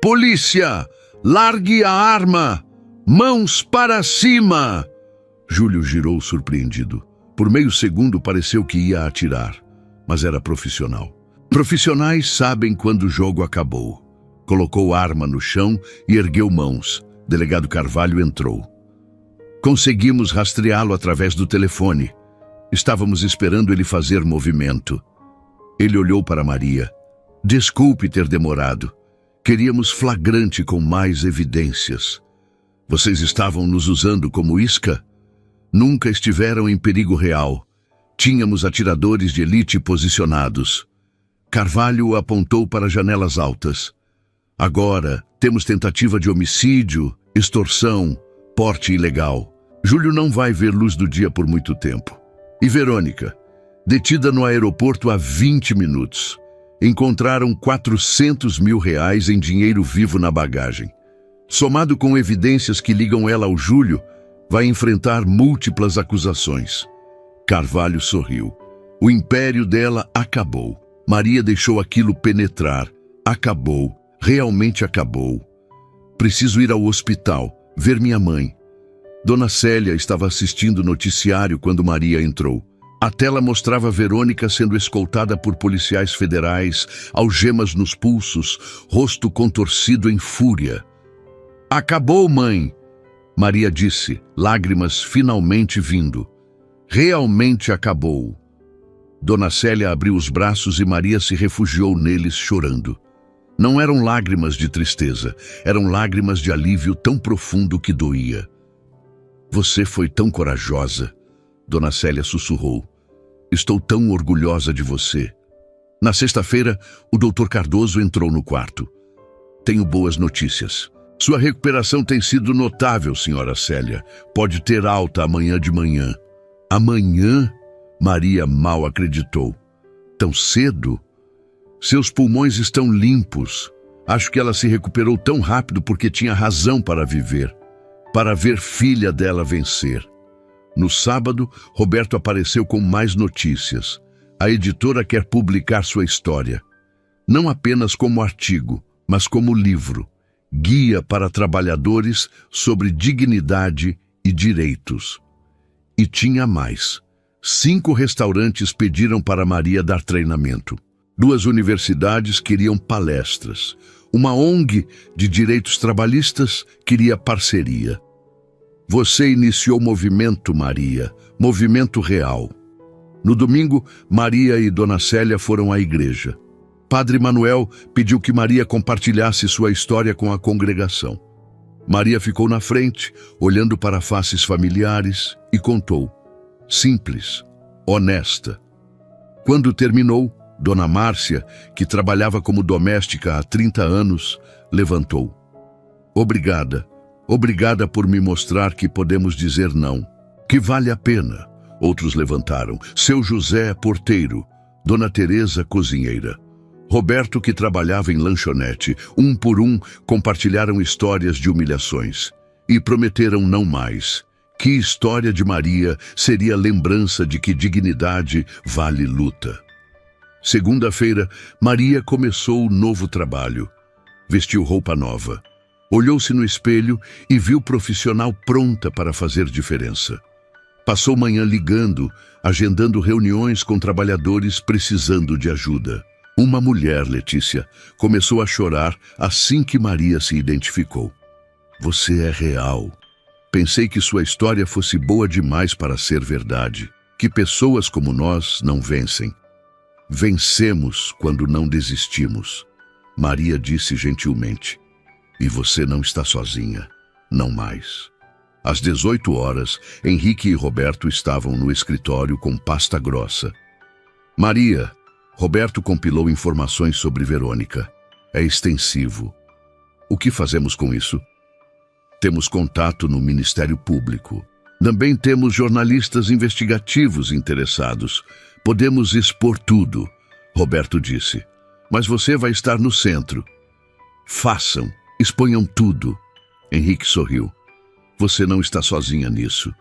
Polícia! Largue a arma! Mãos para cima! Júlio girou surpreendido. Por meio segundo pareceu que ia atirar, mas era profissional. Profissionais sabem quando o jogo acabou. Colocou a arma no chão e ergueu mãos. Delegado Carvalho entrou. Conseguimos rastreá-lo através do telefone. Estávamos esperando ele fazer movimento. Ele olhou para Maria. Desculpe ter demorado. Queríamos flagrante com mais evidências. Vocês estavam nos usando como isca? Nunca estiveram em perigo real. Tínhamos atiradores de elite posicionados. Carvalho apontou para janelas altas. Agora temos tentativa de homicídio, extorsão, porte ilegal. Júlio não vai ver luz do dia por muito tempo. E Verônica, detida no aeroporto há 20 minutos. Encontraram R$400 mil em dinheiro vivo na bagagem. Somado com evidências que ligam ela ao Júlio, vai enfrentar múltiplas acusações. Carvalho sorriu. O império dela acabou. Maria deixou aquilo penetrar. Acabou. Realmente acabou. Preciso ir ao hospital, ver minha mãe. Dona Célia estava assistindo o noticiário quando Maria entrou. A tela mostrava Verônica sendo escoltada por policiais federais, algemas nos pulsos, rosto contorcido em fúria. Acabou, mãe, Maria disse, lágrimas finalmente vindo. Realmente acabou. Dona Célia abriu os braços e Maria se refugiou neles chorando. Não eram lágrimas de tristeza, eram lágrimas de alívio tão profundo que doía. Você foi tão corajosa, Dona Célia sussurrou. Estou tão orgulhosa de você. Na sexta-feira, o Dr. Cardoso entrou no quarto. Tenho boas notícias. Sua recuperação tem sido notável, senhora Célia. Pode ter alta amanhã de manhã. Amanhã? Maria mal acreditou. Tão cedo? Seus pulmões estão limpos. Acho que ela se recuperou tão rápido porque tinha razão para viver. Para ver filha dela vencer. No sábado, Roberto apareceu com mais notícias. A editora quer publicar sua história. Não apenas como artigo, mas como livro. Guia para trabalhadores sobre dignidade e direitos. E tinha mais. 5 restaurantes pediram para Maria dar treinamento. 2 universidades queriam palestras. Uma ONG de direitos trabalhistas queria parceria. Você iniciou movimento, Maria, movimento real. No domingo, Maria e Dona Célia foram à igreja. Padre Manuel pediu que Maria compartilhasse sua história com a congregação. Maria ficou na frente, olhando para faces familiares, e contou. Simples, honesta. Quando terminou, Dona Márcia, que trabalhava como doméstica há 30 anos, levantou. Obrigada. Obrigada por me mostrar que podemos dizer não, que vale a pena. Outros levantaram. Seu José, porteiro. Dona Teresa, cozinheira. Roberto, que trabalhava em lanchonete. Um por um, compartilharam histórias de humilhações. E prometeram não mais. Que história de Maria seria lembrança de que dignidade vale luta. Segunda-feira, Maria começou o novo trabalho. Vestiu roupa nova. Olhou-se no espelho e viu profissional pronta para fazer diferença. Passou manhã ligando, agendando reuniões com trabalhadores precisando de ajuda. Uma mulher, Letícia, começou a chorar assim que Maria se identificou. Você é real. Pensei que sua história fosse boa demais para ser verdade. Que pessoas como nós não vencem. Vencemos quando não desistimos, Maria disse gentilmente. E você não está sozinha. Não mais. Às 18 horas, Henrique e Roberto estavam no escritório com pasta grossa. Maria, Roberto compilou informações sobre Verônica. É extensivo. O que fazemos com isso? Temos contato no Ministério Público. Também temos jornalistas investigativos interessados. Podemos expor tudo, Roberto disse. Mas você vai estar no centro. Façam, exponham tudo. Henrique sorriu. Você não está sozinha nisso.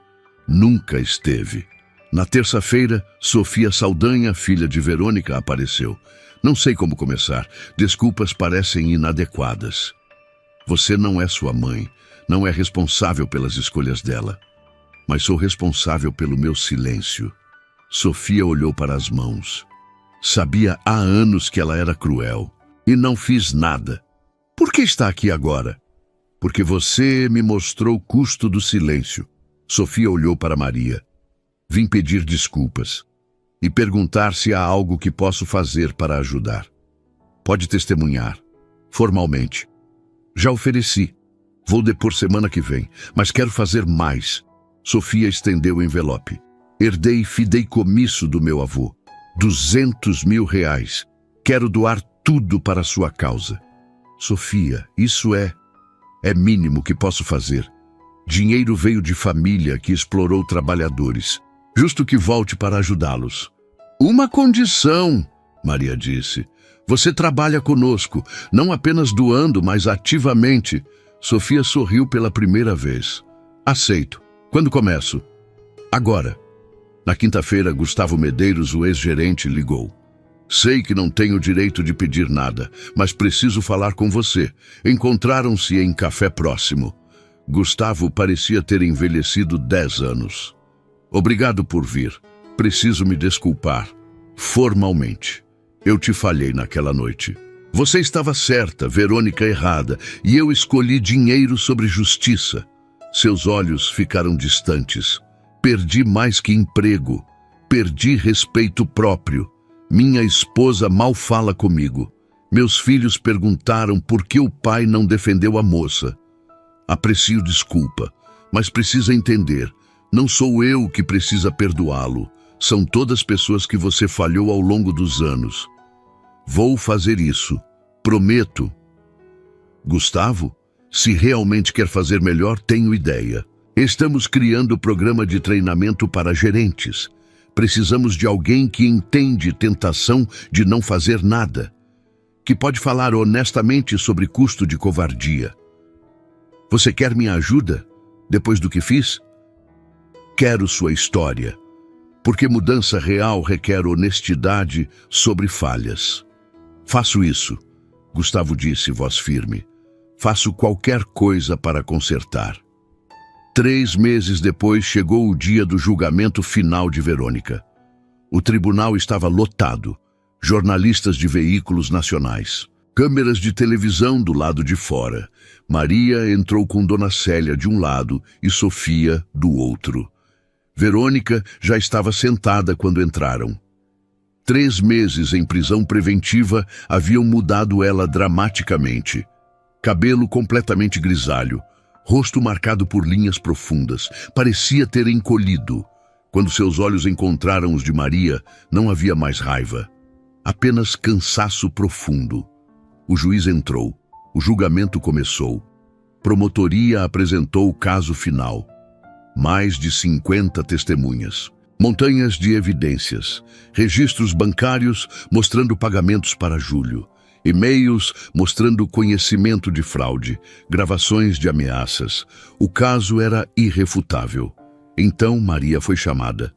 Nunca esteve. Na terça-feira, Sofia Saldanha, filha de Verônica, apareceu. Não sei como começar. Desculpas parecem inadequadas. Você não é sua mãe. Não é responsável pelas escolhas dela. Mas sou responsável pelo meu silêncio. Sofia olhou para as mãos. Sabia há anos que ela era cruel. E não fiz nada. Por que está aqui agora? Porque você me mostrou o custo do silêncio. Sofia olhou para Maria. Vim pedir desculpas. E perguntar se há algo que posso fazer para ajudar. Pode testemunhar. Formalmente. Já ofereci. Vou depor semana que vem, mas quero fazer mais. Sofia estendeu o envelope. Herdei fideicomisso do meu avô. 200 mil reais. Quero doar tudo para a sua causa. Sofia, isso é mínimo que posso fazer. Dinheiro veio de família que explorou trabalhadores. Justo que volte para ajudá-los. Uma condição, Maria disse. Você trabalha conosco, não apenas doando, mas ativamente. Sofia sorriu pela primeira vez. Aceito. Quando começo? Agora. Na quinta-feira, Gustavo Medeiros, o ex-gerente, ligou. Sei que não tenho direito de pedir nada, mas preciso falar com você. Encontraram-se em café próximo. Gustavo parecia ter envelhecido 10 anos. Obrigado por vir. Preciso me desculpar. Formalmente. Eu te falhei naquela noite. Você estava certa, Verônica errada, e eu escolhi dinheiro sobre justiça. Seus olhos ficaram distantes. Perdi mais que emprego. Perdi respeito próprio. Minha esposa mal fala comigo. Meus filhos perguntaram por que o pai não defendeu a moça. Aprecio desculpa, mas precisa entender. Não sou eu que precisa perdoá-lo. São todas pessoas que você falhou ao longo dos anos. Vou fazer isso. Prometo. Gustavo, se realmente quer fazer melhor, tenho ideia. Estamos criando o programa de treinamento para gerentes. Precisamos de alguém que entende tentação de não fazer nada, que pode falar honestamente sobre custo de covardia. Você quer minha ajuda, depois do que fiz? Quero sua história, porque mudança real requer honestidade sobre falhas. Faço isso, Gustavo disse, voz firme. Faço qualquer coisa para consertar. 3 meses depois chegou o dia do julgamento final de Verônica. O tribunal estava lotado. Jornalistas de veículos nacionais. Câmeras de televisão do lado de fora. Maria entrou com Dona Célia de um lado e Sofia do outro. Verônica já estava sentada quando entraram. 3 meses em prisão preventiva haviam mudado ela dramaticamente. Cabelo completamente grisalho. Rosto marcado por linhas profundas, parecia ter encolhido. Quando seus olhos encontraram os de Maria, não havia mais raiva. Apenas cansaço profundo. O juiz entrou. O julgamento começou. Promotoria apresentou o caso final. Mais de 50 testemunhas. Montanhas de evidências. Registros bancários mostrando pagamentos para Júlio. E-mails mostrando conhecimento de fraude, gravações de ameaças. O caso era irrefutável. Então Maria foi chamada.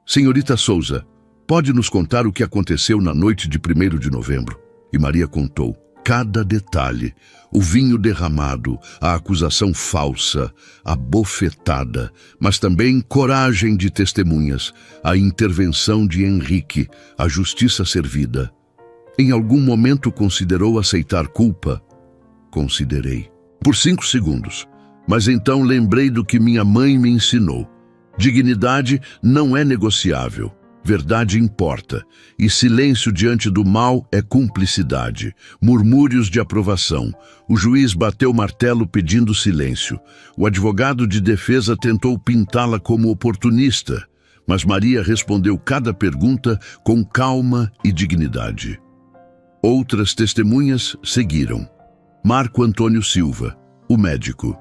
Senhorita Souza, pode nos contar o que aconteceu na noite de 1º de novembro? E Maria contou cada detalhe. O vinho derramado, a acusação falsa, a bofetada, mas também coragem de testemunhas, a intervenção de Henrique, a justiça servida. Em algum momento considerou aceitar culpa? Considerei. Por 5 segundos. Mas então lembrei do que minha mãe me ensinou. Dignidade não é negociável. Verdade importa, e silêncio diante do mal é cumplicidade. Murmúrios de aprovação. O juiz bateu o martelo pedindo silêncio. O advogado de defesa tentou pintá-la como oportunista, mas Maria respondeu cada pergunta com calma e dignidade. Outras testemunhas seguiram. Marco Antônio Silva, o médico.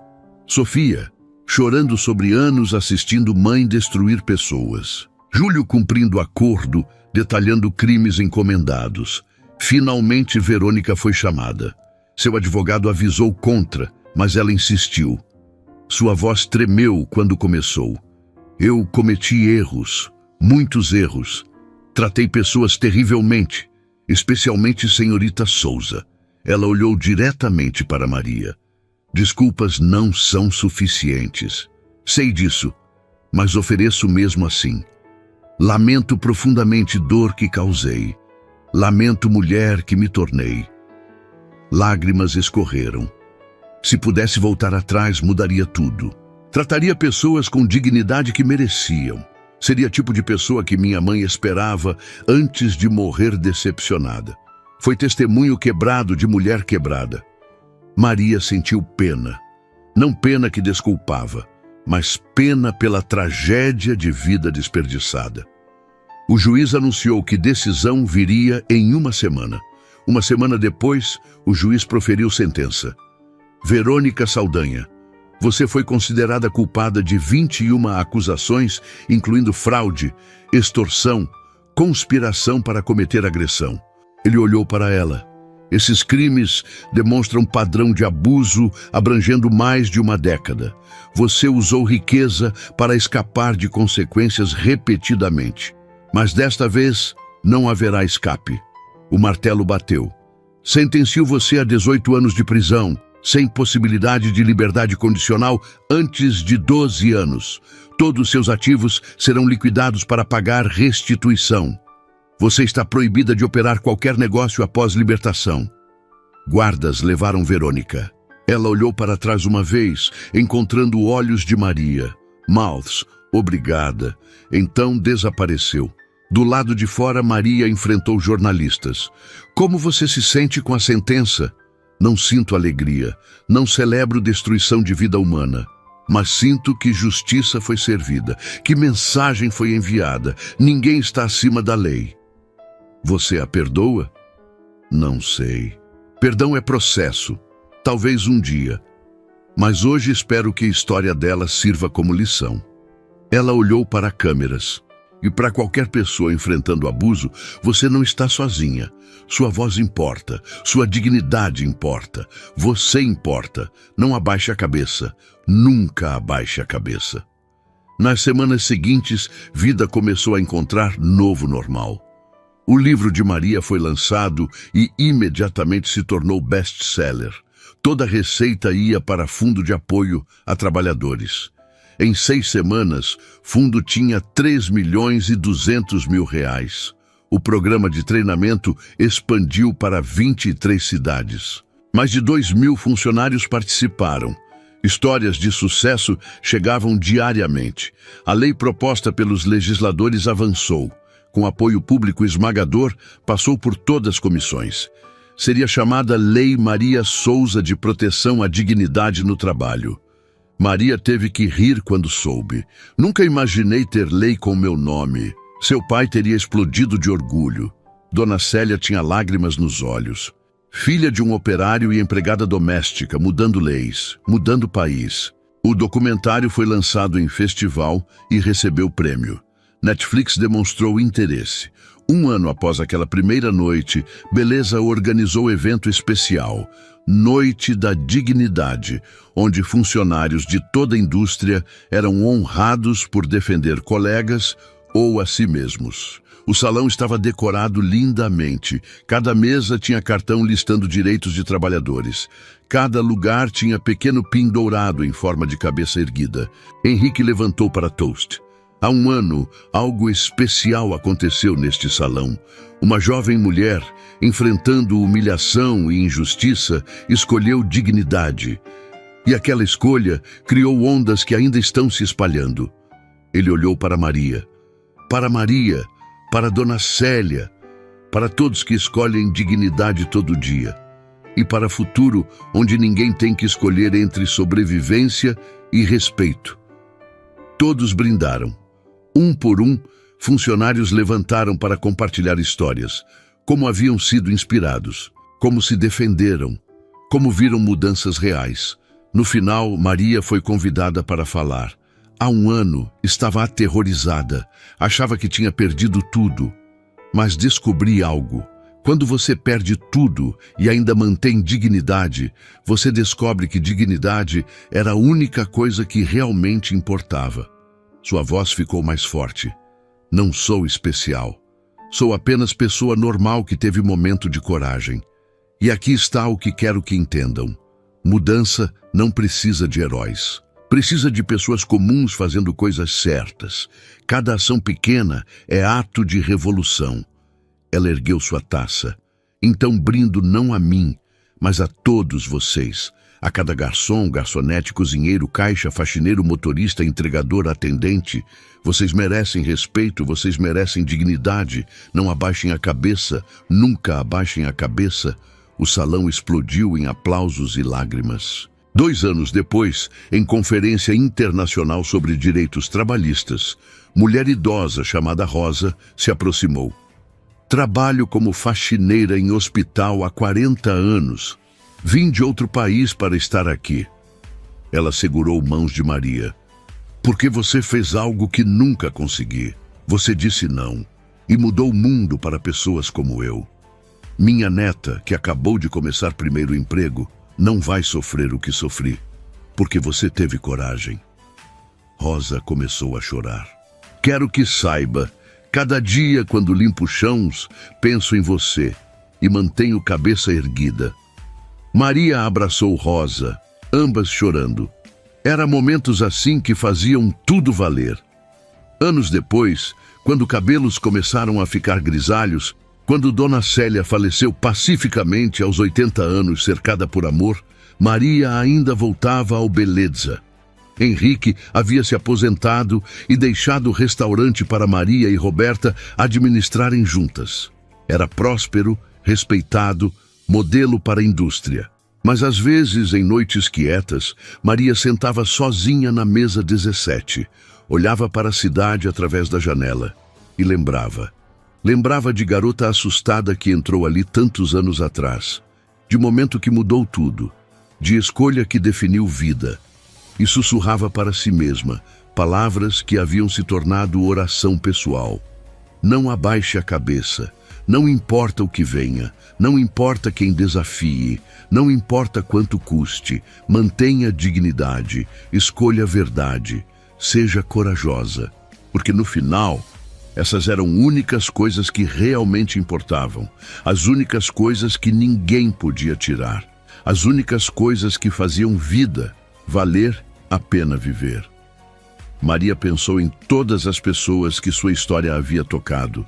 Sofia, chorando sobre anos assistindo mãe destruir pessoas. Júlio cumprindo acordo, detalhando crimes encomendados. Finalmente Verônica foi chamada. Seu advogado avisou contra, mas ela insistiu. Sua voz tremeu quando começou. Eu cometi erros, muitos erros. Tratei pessoas terrivelmente, especialmente senhorita Souza. Ela olhou diretamente para Maria. Desculpas não são suficientes. Sei disso, mas ofereço mesmo assim. Lamento profundamente dor que causei. Lamento mulher que me tornei. Lágrimas escorreram. Se pudesse voltar atrás, mudaria tudo. Trataria pessoas com dignidade que mereciam. Seria tipo de pessoa que minha mãe esperava antes de morrer decepcionada. Foi testemunho quebrado de mulher quebrada. Maria sentiu pena. Não pena que desculpava, mas pena pela tragédia de vida desperdiçada. O juiz anunciou que decisão viria em uma semana. Uma semana depois, o juiz proferiu sentença. Verônica Saldanha, você foi considerada culpada de 21 acusações, incluindo fraude, extorsão, conspiração para cometer agressão. Ele olhou para ela. Esses crimes demonstram padrão de abuso abrangendo mais de uma década. Você usou riqueza para escapar de consequências repetidamente. Mas desta vez não haverá escape. O martelo bateu. Sentencio você a 18 anos de prisão, sem possibilidade de liberdade condicional antes de 12 anos. Todos seus ativos serão liquidados para pagar restituição. Você está proibida de operar qualquer negócio após libertação. Guardas levaram Verônica. Ela olhou para trás uma vez, encontrando olhos de Maria. Mouths, obrigada. Então desapareceu. Do lado de fora, Maria enfrentou jornalistas. Como você se sente com a sentença? Não sinto alegria. Não celebro destruição de vida humana. Mas sinto que justiça foi servida, que mensagem foi enviada. Ninguém está acima da lei. Você a perdoa? Não sei. Perdão é processo. Talvez um dia. Mas hoje espero que a história dela sirva como lição. Ela olhou para câmeras. E para qualquer pessoa enfrentando abuso, você não está sozinha. Sua voz importa, sua dignidade importa, você importa. Não abaixe a cabeça, nunca abaixe a cabeça. Nas semanas seguintes, vida começou a encontrar novo normal. O livro de Maria foi lançado e imediatamente se tornou best-seller. Toda a receita ia para fundo de apoio a trabalhadores. Em 6 semanas, fundo tinha 3.200.000 reais. O programa de treinamento expandiu para 23 cidades. Mais de 2.000 funcionários participaram. Histórias de sucesso chegavam diariamente. A lei proposta pelos legisladores avançou. Com apoio público esmagador, passou por todas as comissões. Seria chamada Lei Maria Souza de Proteção à Dignidade no Trabalho. Maria teve que rir quando soube. Nunca imaginei ter lei com meu nome. Seu pai teria explodido de orgulho. Dona Célia tinha lágrimas nos olhos. Filha de um operário e empregada doméstica, mudando leis, mudando o país. O documentário foi lançado em festival e recebeu prêmio. Netflix demonstrou interesse. 1 ano após aquela primeira noite, Beleza organizou evento especial, Noite da Dignidade, onde funcionários de toda a indústria eram honrados por defender colegas ou a si mesmos. O salão estava decorado lindamente. Cada mesa tinha cartão listando direitos de trabalhadores. Cada lugar tinha pequeno pin dourado em forma de cabeça erguida. Henrique levantou para toast. Há 1 ano, algo especial aconteceu neste salão. Uma jovem mulher, enfrentando humilhação e injustiça, escolheu dignidade. E aquela escolha criou ondas que ainda estão se espalhando. Ele olhou para Maria. Para Maria, para Dona Célia, para todos que escolhem dignidade todo dia, e para futuro onde ninguém tem que escolher entre sobrevivência e respeito. Todos brindaram. Um por um, funcionários levantaram para compartilhar histórias, como haviam sido inspirados, como se defenderam, como viram mudanças reais. No final, Maria foi convidada para falar. Há um ano, estava aterrorizada, achava que tinha perdido tudo. Mas descobri algo. Quando você perde tudo e ainda mantém dignidade, você descobre que dignidade era a única coisa que realmente importava. Sua voz ficou mais forte. Não sou especial. Sou apenas pessoa normal que teve momento de coragem. E aqui está o que quero que entendam. Mudança não precisa de heróis. Precisa de pessoas comuns fazendo coisas certas. Cada ação pequena é ato de revolução. Ela ergueu sua taça. Então brindo não a mim, mas a todos vocês. A cada garçom, garçonete, cozinheiro, caixa, faxineiro, motorista, entregador, atendente. Vocês merecem respeito, vocês merecem dignidade. Não abaixem a cabeça, nunca abaixem a cabeça. O salão explodiu em aplausos e lágrimas. 2 anos depois, em conferência internacional sobre direitos trabalhistas, mulher idosa chamada Rosa se aproximou. Trabalho como faxineira em hospital há 40 anos. Vim de outro país para estar aqui. Ela segurou mãos de Maria. Porque você fez algo que nunca consegui. Você disse não e mudou o mundo para pessoas como eu. Minha neta, que acabou de começar primeiro emprego, não vai sofrer o que sofri, porque você teve coragem. Rosa começou a chorar. Quero que saiba, cada dia quando limpo chãos, penso em você e mantenho cabeça erguida. Maria abraçou Rosa, ambas chorando. Era momentos assim que faziam tudo valer. Anos depois, quando cabelos começaram a ficar grisalhos, quando Dona Célia faleceu pacificamente aos 80 anos, cercada por amor, Maria ainda voltava ao Beleza. Henrique havia se aposentado e deixado o restaurante para Maria e Roberta administrarem juntas. Era próspero, respeitado, modelo para a indústria. Mas às vezes, em noites quietas, Maria sentava sozinha na mesa 17, olhava para a cidade através da janela e lembrava. Lembrava de garota assustada que entrou ali tantos anos atrás, de momento que mudou tudo, de escolha que definiu vida, e sussurrava para si mesma palavras que haviam se tornado oração pessoal. Não abaixe a cabeça, não importa o que venha, não importa quem desafie, não importa quanto custe, mantenha dignidade, escolha a verdade, seja corajosa, porque no final, essas eram únicas coisas que realmente importavam, as únicas coisas que ninguém podia tirar, as únicas coisas que faziam vida valer a pena viver. Maria pensou em todas as pessoas que sua história havia tocado.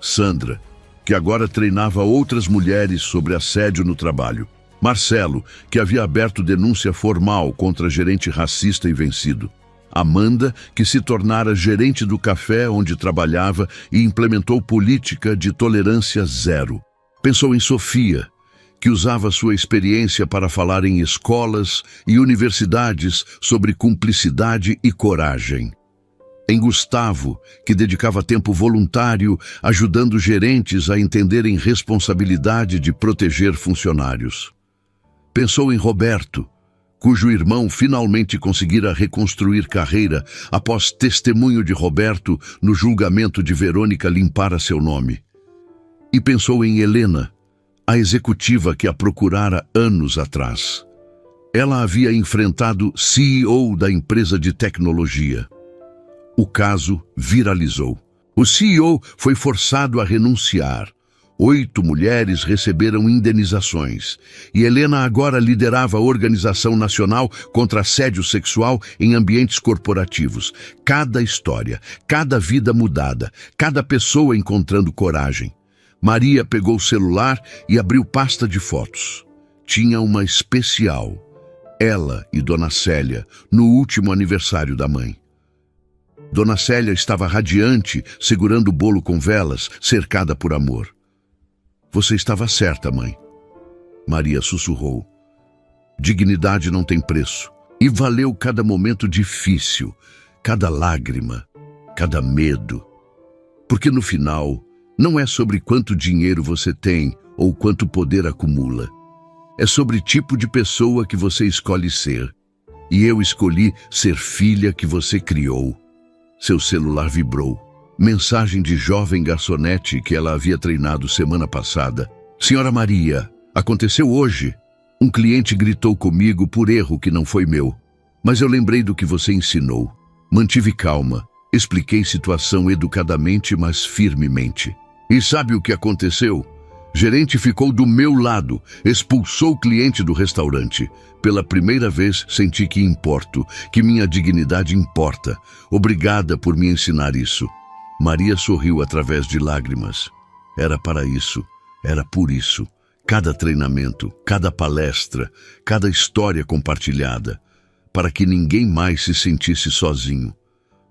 Sandra, que agora treinava outras mulheres sobre assédio no trabalho. Marcelo, que havia aberto denúncia formal contra gerente racista e vencido. Amanda, que se tornara gerente do café onde trabalhava e implementou política de tolerância zero. Pensou em Sofia, que usava sua experiência para falar em escolas e universidades sobre cumplicidade e coragem. Em Gustavo, que dedicava tempo voluntário ajudando gerentes a entenderem responsabilidade de proteger funcionários. Pensou em Roberto, cujo irmão finalmente conseguira reconstruir carreira após testemunho de Roberto no julgamento de Verônica limpar a seu nome. E pensou em Helena, a executiva que a procurara anos atrás. Ela havia enfrentado CEO da empresa de tecnologia. O caso viralizou. O CEO foi forçado a renunciar. 8 mulheres receberam indenizações. E Helena agora liderava a Organização Nacional contra Assédio Sexual em ambientes corporativos. Cada história, cada vida mudada, cada pessoa encontrando coragem. Maria pegou o celular e abriu pasta de fotos. Tinha uma especial. Ela e Dona Célia, no último aniversário da mãe. Dona Célia estava radiante, segurando o bolo com velas, cercada por amor. Você estava certa, mãe. Maria sussurrou. Dignidade não tem preço. E valeu cada momento difícil, cada lágrima, cada medo. Porque no final, não é sobre quanto dinheiro você tem ou quanto poder acumula. É sobre tipo de pessoa que você escolhe ser. E eu escolhi ser filha que você criou. Seu celular vibrou. Mensagem de jovem garçonete que ela havia treinado semana passada. Senhora Maria, aconteceu hoje. Um cliente gritou comigo por erro que não foi meu. Mas eu lembrei do que você ensinou. Mantive calma. Expliquei situação educadamente, mas firmemente. E sabe o que aconteceu? Gerente ficou do meu lado, expulsou o cliente do restaurante. Pela primeira vez senti que importo, que minha dignidade importa. Obrigada por me ensinar isso. Maria sorriu através de lágrimas. Era para isso, era por isso. Cada treinamento, cada palestra, cada história compartilhada. Para que ninguém mais se sentisse sozinho.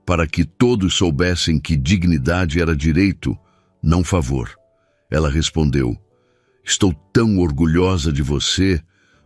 Para que todos soubessem que dignidade era direito, não favor. Ela respondeu, estou tão orgulhosa de você,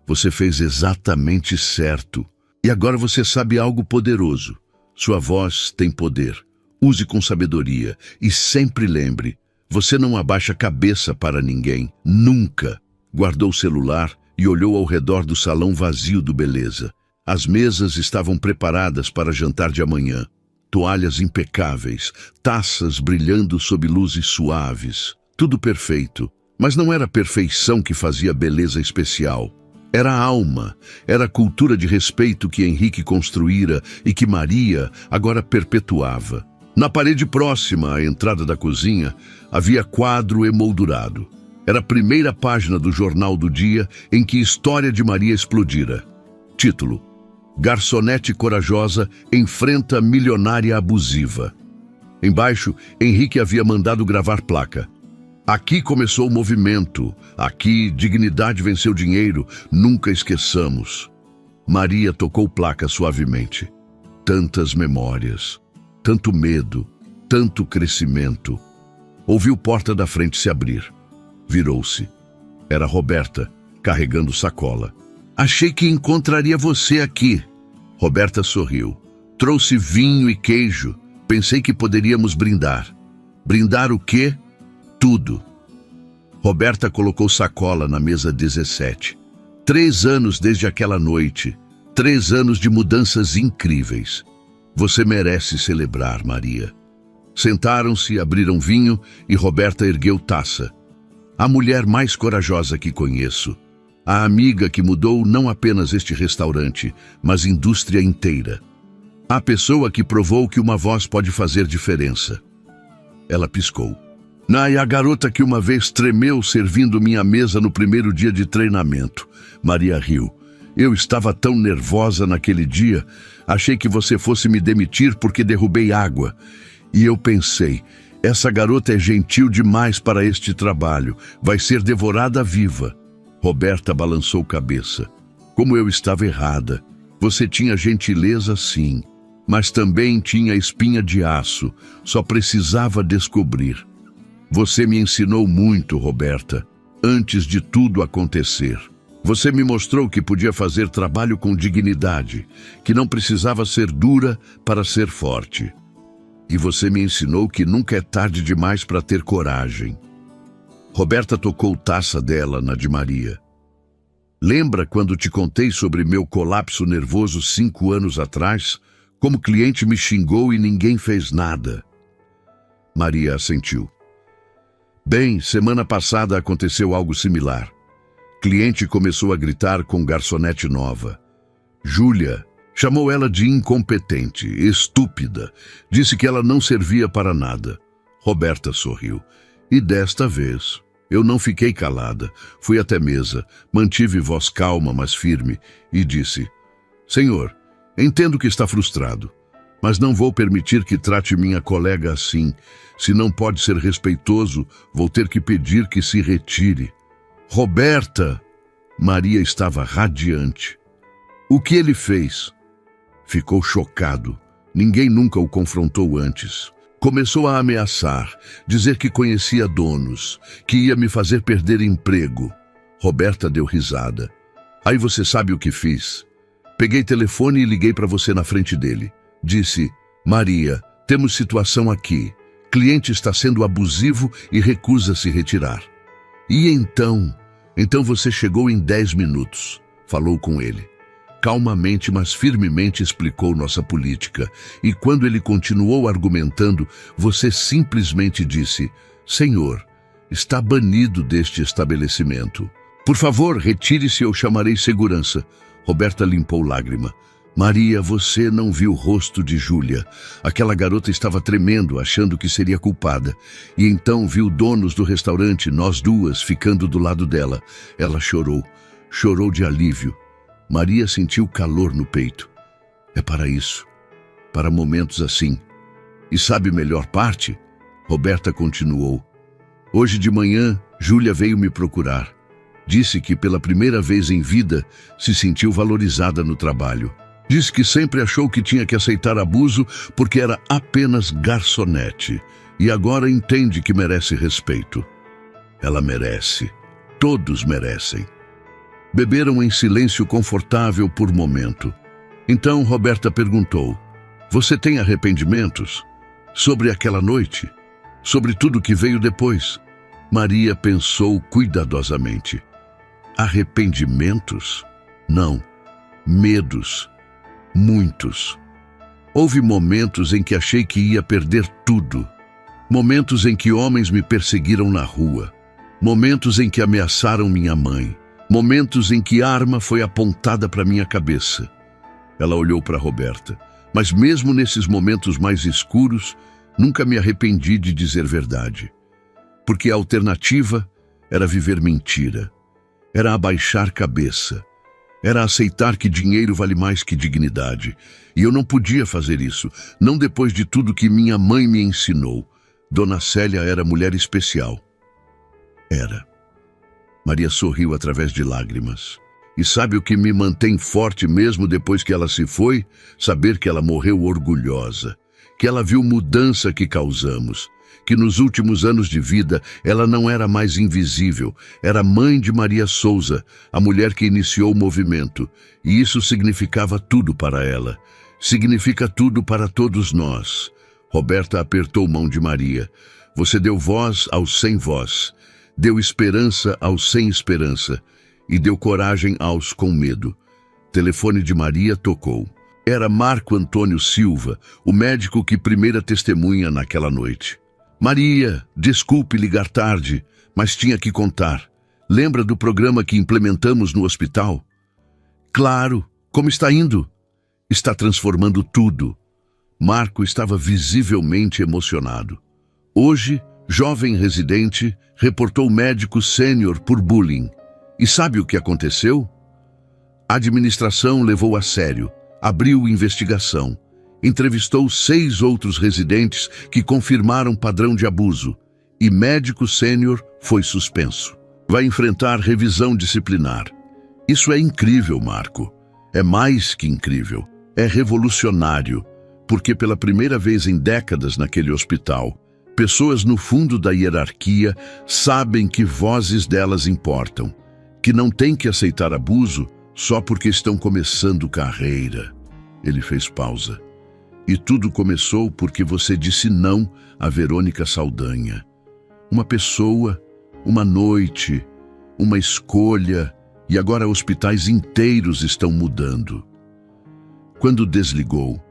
você fez exatamente certo. E agora você sabe algo poderoso. Sua voz tem poder. Use com sabedoria e sempre lembre, você não abaixa a cabeça para ninguém, nunca. Guardou o celular e olhou ao redor do salão vazio do Beleza. As mesas estavam preparadas para jantar de amanhã. Toalhas impecáveis, taças brilhando sob luzes suaves. Tudo perfeito, mas não era a perfeição que fazia a beleza especial. Era a alma, era a cultura de respeito que Henrique construíra e que Maria agora perpetuava. Na parede próxima à entrada da cozinha, havia quadro emoldurado. Era a primeira página do jornal do dia em que a história de Maria explodira. Título: Garçonete corajosa enfrenta milionária abusiva. Embaixo, Henrique havia mandado gravar placa. Aqui começou o movimento. Aqui, dignidade venceu dinheiro. Nunca esqueçamos. Maria tocou placa suavemente. Tantas memórias, tanto medo, tanto crescimento. Ouviu porta da frente se abrir. Virou-se. Era Roberta, carregando sacola. Achei que encontraria você aqui. Roberta sorriu. Trouxe vinho e queijo. Pensei que poderíamos brindar. Brindar o quê? Tudo. Roberta colocou sacola na mesa 17. 3 anos desde aquela noite. 3 anos de mudanças incríveis. Você merece celebrar, Maria. Sentaram-se, abriram vinho e Roberta ergueu taça. A mulher mais corajosa que conheço. A amiga que mudou não apenas este restaurante, mas indústria inteira. A pessoa que provou que uma voz pode fazer diferença. Ela piscou. E a garota que uma vez tremeu servindo minha mesa no primeiro dia de treinamento. Maria riu. Eu estava tão nervosa naquele dia, achei que você fosse me demitir porque derrubei água. E eu pensei, essa garota é gentil demais para este trabalho, vai ser devorada viva. Roberta balançou cabeça. Como eu estava errada. Você tinha gentileza, sim, mas também tinha espinha de aço, só precisava descobrir. Você me ensinou muito, Roberta, antes de tudo acontecer. Você me mostrou que podia fazer trabalho com dignidade, que não precisava ser dura para ser forte. E você me ensinou que nunca é tarde demais para ter coragem. Roberta tocou taça dela na de Maria. Lembra quando te contei sobre meu colapso nervoso 5 anos atrás? Como cliente me xingou e ninguém fez nada. Maria assentiu. Bem, semana passada aconteceu algo similar. Cliente começou a gritar com garçonete nova. Júlia chamou ela de incompetente, estúpida. Disse que ela não servia para nada. Roberta sorriu. E desta vez, eu não fiquei calada. Fui até mesa, mantive voz calma, mas firme, e disse, Senhor, entendo que está frustrado, mas não vou permitir que trate minha colega assim. Se não pode ser respeitoso, vou ter que pedir que se retire. Roberta! Maria estava radiante. O que ele fez? Ficou chocado. Ninguém nunca o confrontou antes. Começou a ameaçar, dizer que conhecia donos, que ia me fazer perder emprego. Roberta deu risada. Aí você sabe o que fiz? Peguei telefone e liguei para você na frente dele. Disse: Maria, temos situação aqui. Cliente está sendo abusivo e recusa se retirar. E então? Então você chegou em 10 minutos. Falou com ele. Calmamente, mas firmemente explicou nossa política. E quando ele continuou argumentando, você simplesmente disse: Senhor, está banido deste estabelecimento. Por favor, retire-se ou chamarei segurança. Roberta limpou lágrima. Maria, você não viu o rosto de Júlia. Aquela garota estava tremendo, achando que seria culpada. E então viu donos do restaurante, nós duas, ficando do lado dela. Ela chorou. Chorou de alívio. Maria sentiu calor no peito. É para isso. Para momentos assim. E sabe a melhor parte? Roberta continuou. Hoje de manhã, Júlia veio me procurar. Disse que pela primeira vez em vida se sentiu valorizada no trabalho. Disse que sempre achou que tinha que aceitar abuso porque era apenas garçonete. E agora entende que merece respeito. Ela merece. Todos merecem. Beberam em silêncio confortável por momento. Então Roberta perguntou: Você tem arrependimentos? Sobre aquela noite? Sobre tudo que veio depois? Maria pensou cuidadosamente. Arrependimentos? Não. Medos. Muitos. Houve momentos em que achei que ia perder tudo. Momentos em que homens me perseguiram na rua. Momentos em que ameaçaram minha mãe. Momentos em que arma foi apontada para minha cabeça. Ela olhou para Roberta. Mas mesmo nesses momentos mais escuros, nunca me arrependi de dizer verdade. Porque a alternativa era viver mentira. Era abaixar cabeça. Era aceitar que dinheiro vale mais que dignidade. E eu não podia fazer isso, não depois de tudo que minha mãe me ensinou. Dona Célia era mulher especial. Era. Maria sorriu através de lágrimas. E sabe o que me mantém forte mesmo depois que ela se foi? Saber que ela morreu orgulhosa. Que ela viu mudança que causamos. Que nos últimos anos de vida ela não era mais invisível, era mãe de Maria Souza, a mulher que iniciou o movimento, e isso significava tudo para ela. Significa tudo para todos nós. Roberta apertou mão de Maria. Você deu voz aos sem voz, deu esperança aos sem esperança, e deu coragem aos com medo. Telefone de Maria tocou. Era Marco Antônio Silva, o médico que primeira testemunha naquela noite. Maria, desculpe ligar tarde, mas tinha que contar. Lembra do programa que implementamos no hospital? Claro, como está indo? Está transformando tudo. Marco estava visivelmente emocionado. Hoje, jovem residente, reportou médico sênior por bullying. E sabe o que aconteceu? A administração levou a sério, abriu investigação. Entrevistou 6 outros residentes que confirmaram padrão de abuso e médico sênior foi suspenso. Vai enfrentar revisão disciplinar. Isso é incrível, Marco. É mais que incrível. É revolucionário, porque pela primeira vez em décadas naquele hospital, pessoas no fundo da hierarquia sabem que vozes delas importam, que não têm que aceitar abuso só porque estão começando carreira. Ele fez pausa. E tudo começou porque você disse não a Verônica Saldanha. Uma pessoa, uma noite, uma escolha, e agora hospitais inteiros estão mudando. Quando desligou,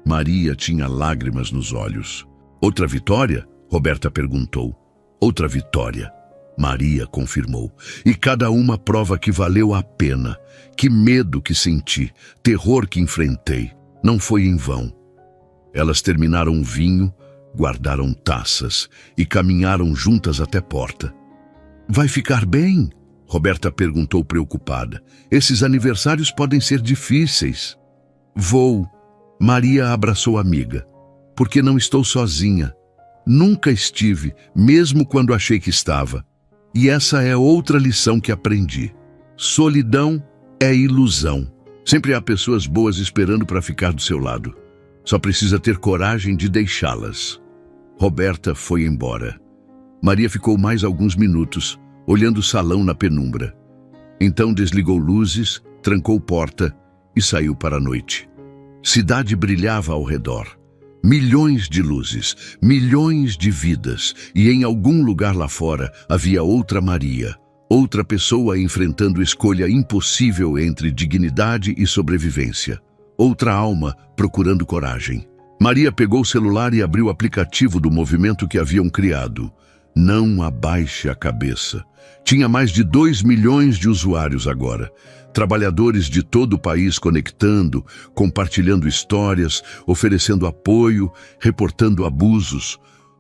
Maria tinha lágrimas nos olhos. Outra vitória? Roberta perguntou. Outra vitória. Maria confirmou. E cada uma prova que valeu a pena. Que medo que senti, terror que enfrentei. Não foi em vão. Elas terminaram um vinho, guardaram taças e caminharam juntas até a porta. Vai ficar bem? Roberta perguntou preocupada. Esses aniversários podem ser difíceis. Vou. Maria abraçou a amiga. Porque não estou sozinha. Nunca estive, mesmo quando achei que estava. E essa é outra lição que aprendi. Solidão é ilusão. Sempre há pessoas boas esperando para ficar do seu lado. Só precisa ter coragem de deixá-las. Roberta foi embora. Maria ficou mais alguns minutos, olhando o salão na penumbra. Então desligou luzes, trancou porta e saiu para a noite. Cidade brilhava ao redor. Milhões de luzes, milhões de vidas, e em algum lugar lá fora havia outra Maria, outra pessoa enfrentando escolha impossível entre dignidade e sobrevivência. Outra alma procurando coragem. Maria pegou o celular e abriu o aplicativo do movimento que haviam criado. Não abaixe a cabeça. Tinha mais de 2 milhões de usuários agora. Trabalhadores de todo o país conectando, compartilhando histórias, oferecendo apoio, reportando abusos.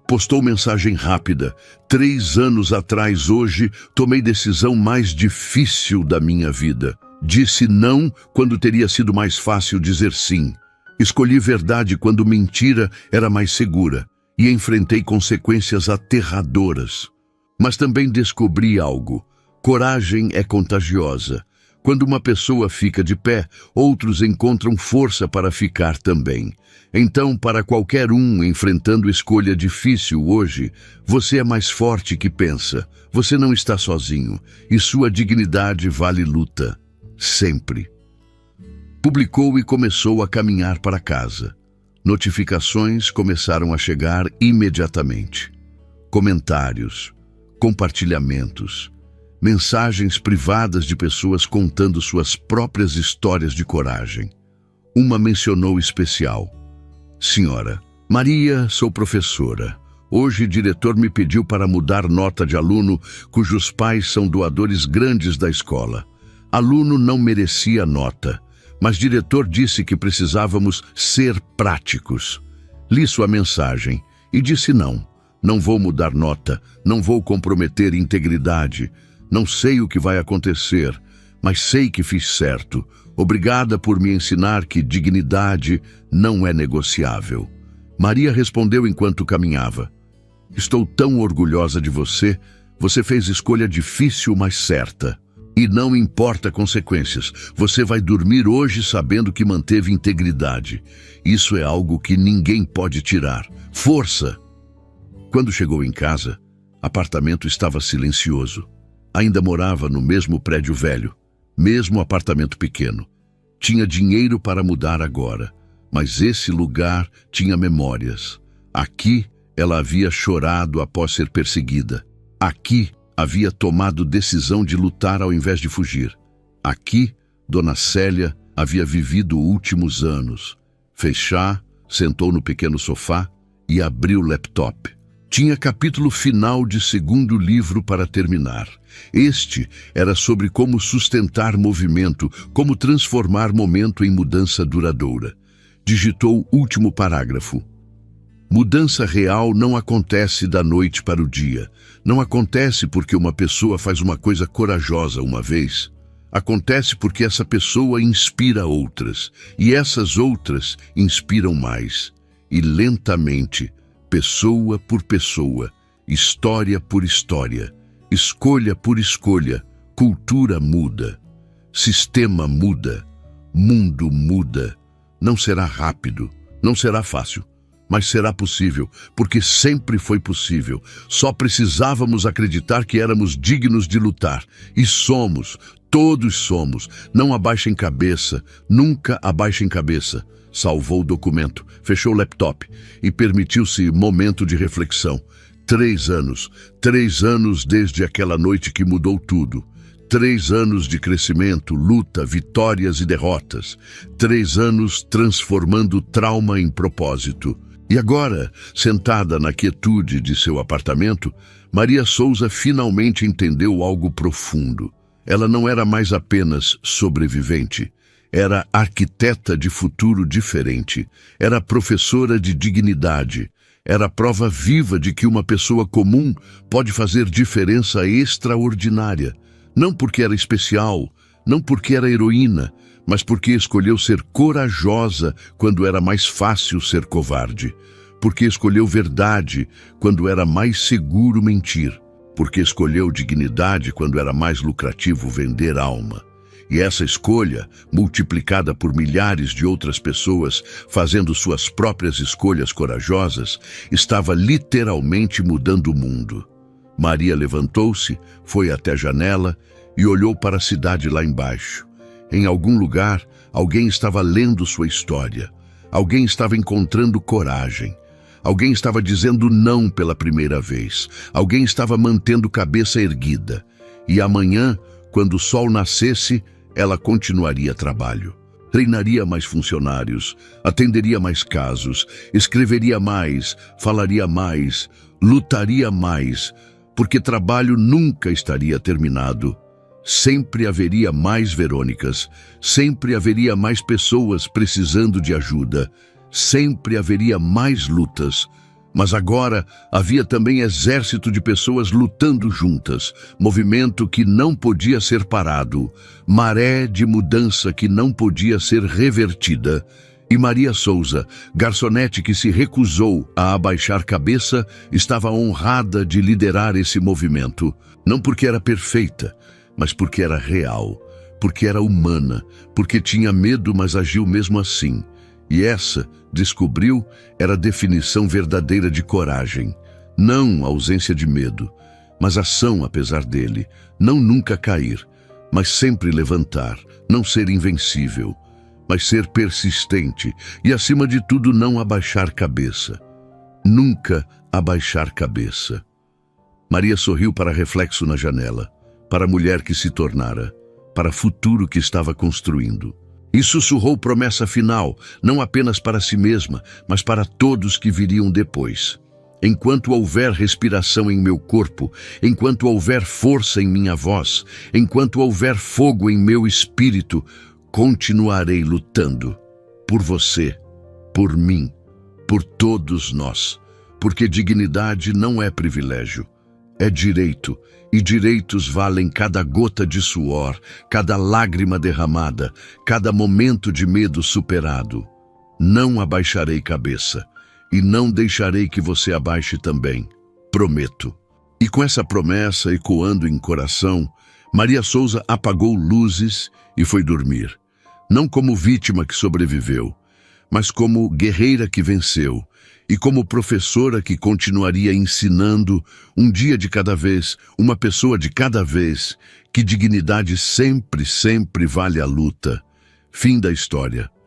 Postou mensagem rápida. 3 anos atrás, hoje, tomei decisão mais difícil da minha vida. Disse não quando teria sido mais fácil dizer sim. Escolhi verdade quando mentira era mais segura. E enfrentei consequências aterradoras. Mas também descobri algo. Coragem é contagiosa. Quando uma pessoa fica de pé, outros encontram força para ficar também. Então, para qualquer um enfrentando escolha difícil hoje, você é mais forte que pensa. Você não está sozinho. E sua dignidade vale luta. Sempre. Publicou e começou a caminhar para casa. Notificações começaram a chegar imediatamente. Comentários, compartilhamentos, mensagens privadas de pessoas contando suas próprias histórias de coragem. Uma mencionou especial. Senhora, Maria, sou professora. Hoje, diretor me pediu para mudar nota de aluno cujos pais são doadores grandes da escola. Aluno não merecia nota, mas diretor disse que precisávamos ser práticos. Li sua mensagem e disse não. Não vou mudar nota, não vou comprometer integridade. Não sei o que vai acontecer, mas sei que fiz certo. Obrigada por me ensinar que dignidade não é negociável. Maria respondeu enquanto caminhava. Estou tão orgulhosa de você. Você fez escolha difícil, mas certa. E não importa consequências, você vai dormir hoje sabendo que manteve integridade. Isso é algo que ninguém pode tirar. Força! Quando chegou em casa, o apartamento estava silencioso. Ainda morava no mesmo prédio velho, mesmo apartamento pequeno. Tinha dinheiro para mudar agora, mas esse lugar tinha memórias. Aqui ela havia chorado após ser perseguida. Aqui havia tomado decisão de lutar ao invés de fugir. Aqui, Dona Célia havia vivido últimos anos. Fez chá, sentou no pequeno sofá e abriu o laptop. Tinha capítulo final de 2º livro para terminar. Este era sobre como sustentar movimento, como transformar momento em mudança duradoura. Digitou o último parágrafo. Mudança real não acontece da noite para o dia. Não acontece porque uma pessoa faz uma coisa corajosa uma vez. Acontece porque essa pessoa inspira outras. E essas outras inspiram mais. E lentamente, pessoa por pessoa, história por história, escolha por escolha, cultura muda. Sistema muda. Mundo muda. Não será rápido. Não será fácil. Mas será possível, porque sempre foi possível. Só precisávamos acreditar que éramos dignos de lutar. E somos, todos somos. Não abaixem cabeça, nunca abaixem cabeça. Salvou o documento, fechou o laptop e permitiu-se momento de reflexão. 3 anos desde aquela noite que mudou tudo. 3 anos de crescimento, luta, vitórias e derrotas. 3 anos transformando trauma em propósito. E agora, sentada na quietude de seu apartamento, Maria Souza finalmente entendeu algo profundo. Ela não era mais apenas sobrevivente. Era arquiteta de futuro diferente. Era professora de dignidade. Era prova viva de que uma pessoa comum pode fazer diferença extraordinária. Não porque era especial, não porque era heroína, mas porque escolheu ser corajosa quando era mais fácil ser covarde. Porque escolheu verdade quando era mais seguro mentir. Porque escolheu dignidade quando era mais lucrativo vender alma. E essa escolha, multiplicada por milhares de outras pessoas fazendo suas próprias escolhas corajosas, estava literalmente mudando o mundo. Maria levantou-se, foi até a janela e olhou para a cidade lá embaixo. Em algum lugar, alguém estava lendo sua história. Alguém estava encontrando coragem. Alguém estava dizendo não pela primeira vez. Alguém estava mantendo cabeça erguida. E amanhã, quando o sol nascesse, ela continuaria trabalho. Treinaria mais funcionários, atenderia mais casos, escreveria mais, falaria mais, lutaria mais, porque trabalho nunca estaria terminado. Sempre haveria mais Verônicas, sempre haveria mais pessoas precisando de ajuda, sempre haveria mais lutas. Mas agora havia também exército de pessoas lutando juntas, movimento que não podia ser parado, maré de mudança que não podia ser revertida. E Maria Souza, garçonete que se recusou a abaixar cabeça, estava honrada de liderar esse movimento, não porque era perfeita, mas porque era real, porque era humana, porque tinha medo, mas agiu mesmo assim. E essa, descobriu, era a definição verdadeira de coragem. Não ausência de medo, mas ação apesar dele. Não nunca cair, mas sempre levantar. Não ser invencível, mas ser persistente. E acima de tudo, não abaixar cabeça. Nunca abaixar cabeça. Maria sorriu para reflexo na janela, para a mulher que se tornara, para o futuro que estava construindo. E sussurrou promessa final, não apenas para si mesma, mas para todos que viriam depois. Enquanto houver respiração em meu corpo, enquanto houver força em minha voz, enquanto houver fogo em meu espírito, continuarei lutando. Por você, por mim, por todos nós. Porque dignidade não é privilégio, é direito. E direitos valem cada gota de suor, cada lágrima derramada, cada momento de medo superado. Não abaixarei cabeça, e não deixarei que você abaixe também. Prometo. E com essa promessa ecoando em coração, Maria Souza apagou luzes e foi dormir. Não como vítima que sobreviveu, mas como guerreira que venceu. E como professora que continuaria ensinando, um dia de cada vez, uma pessoa de cada vez, que dignidade sempre, sempre vale a luta. Fim da história.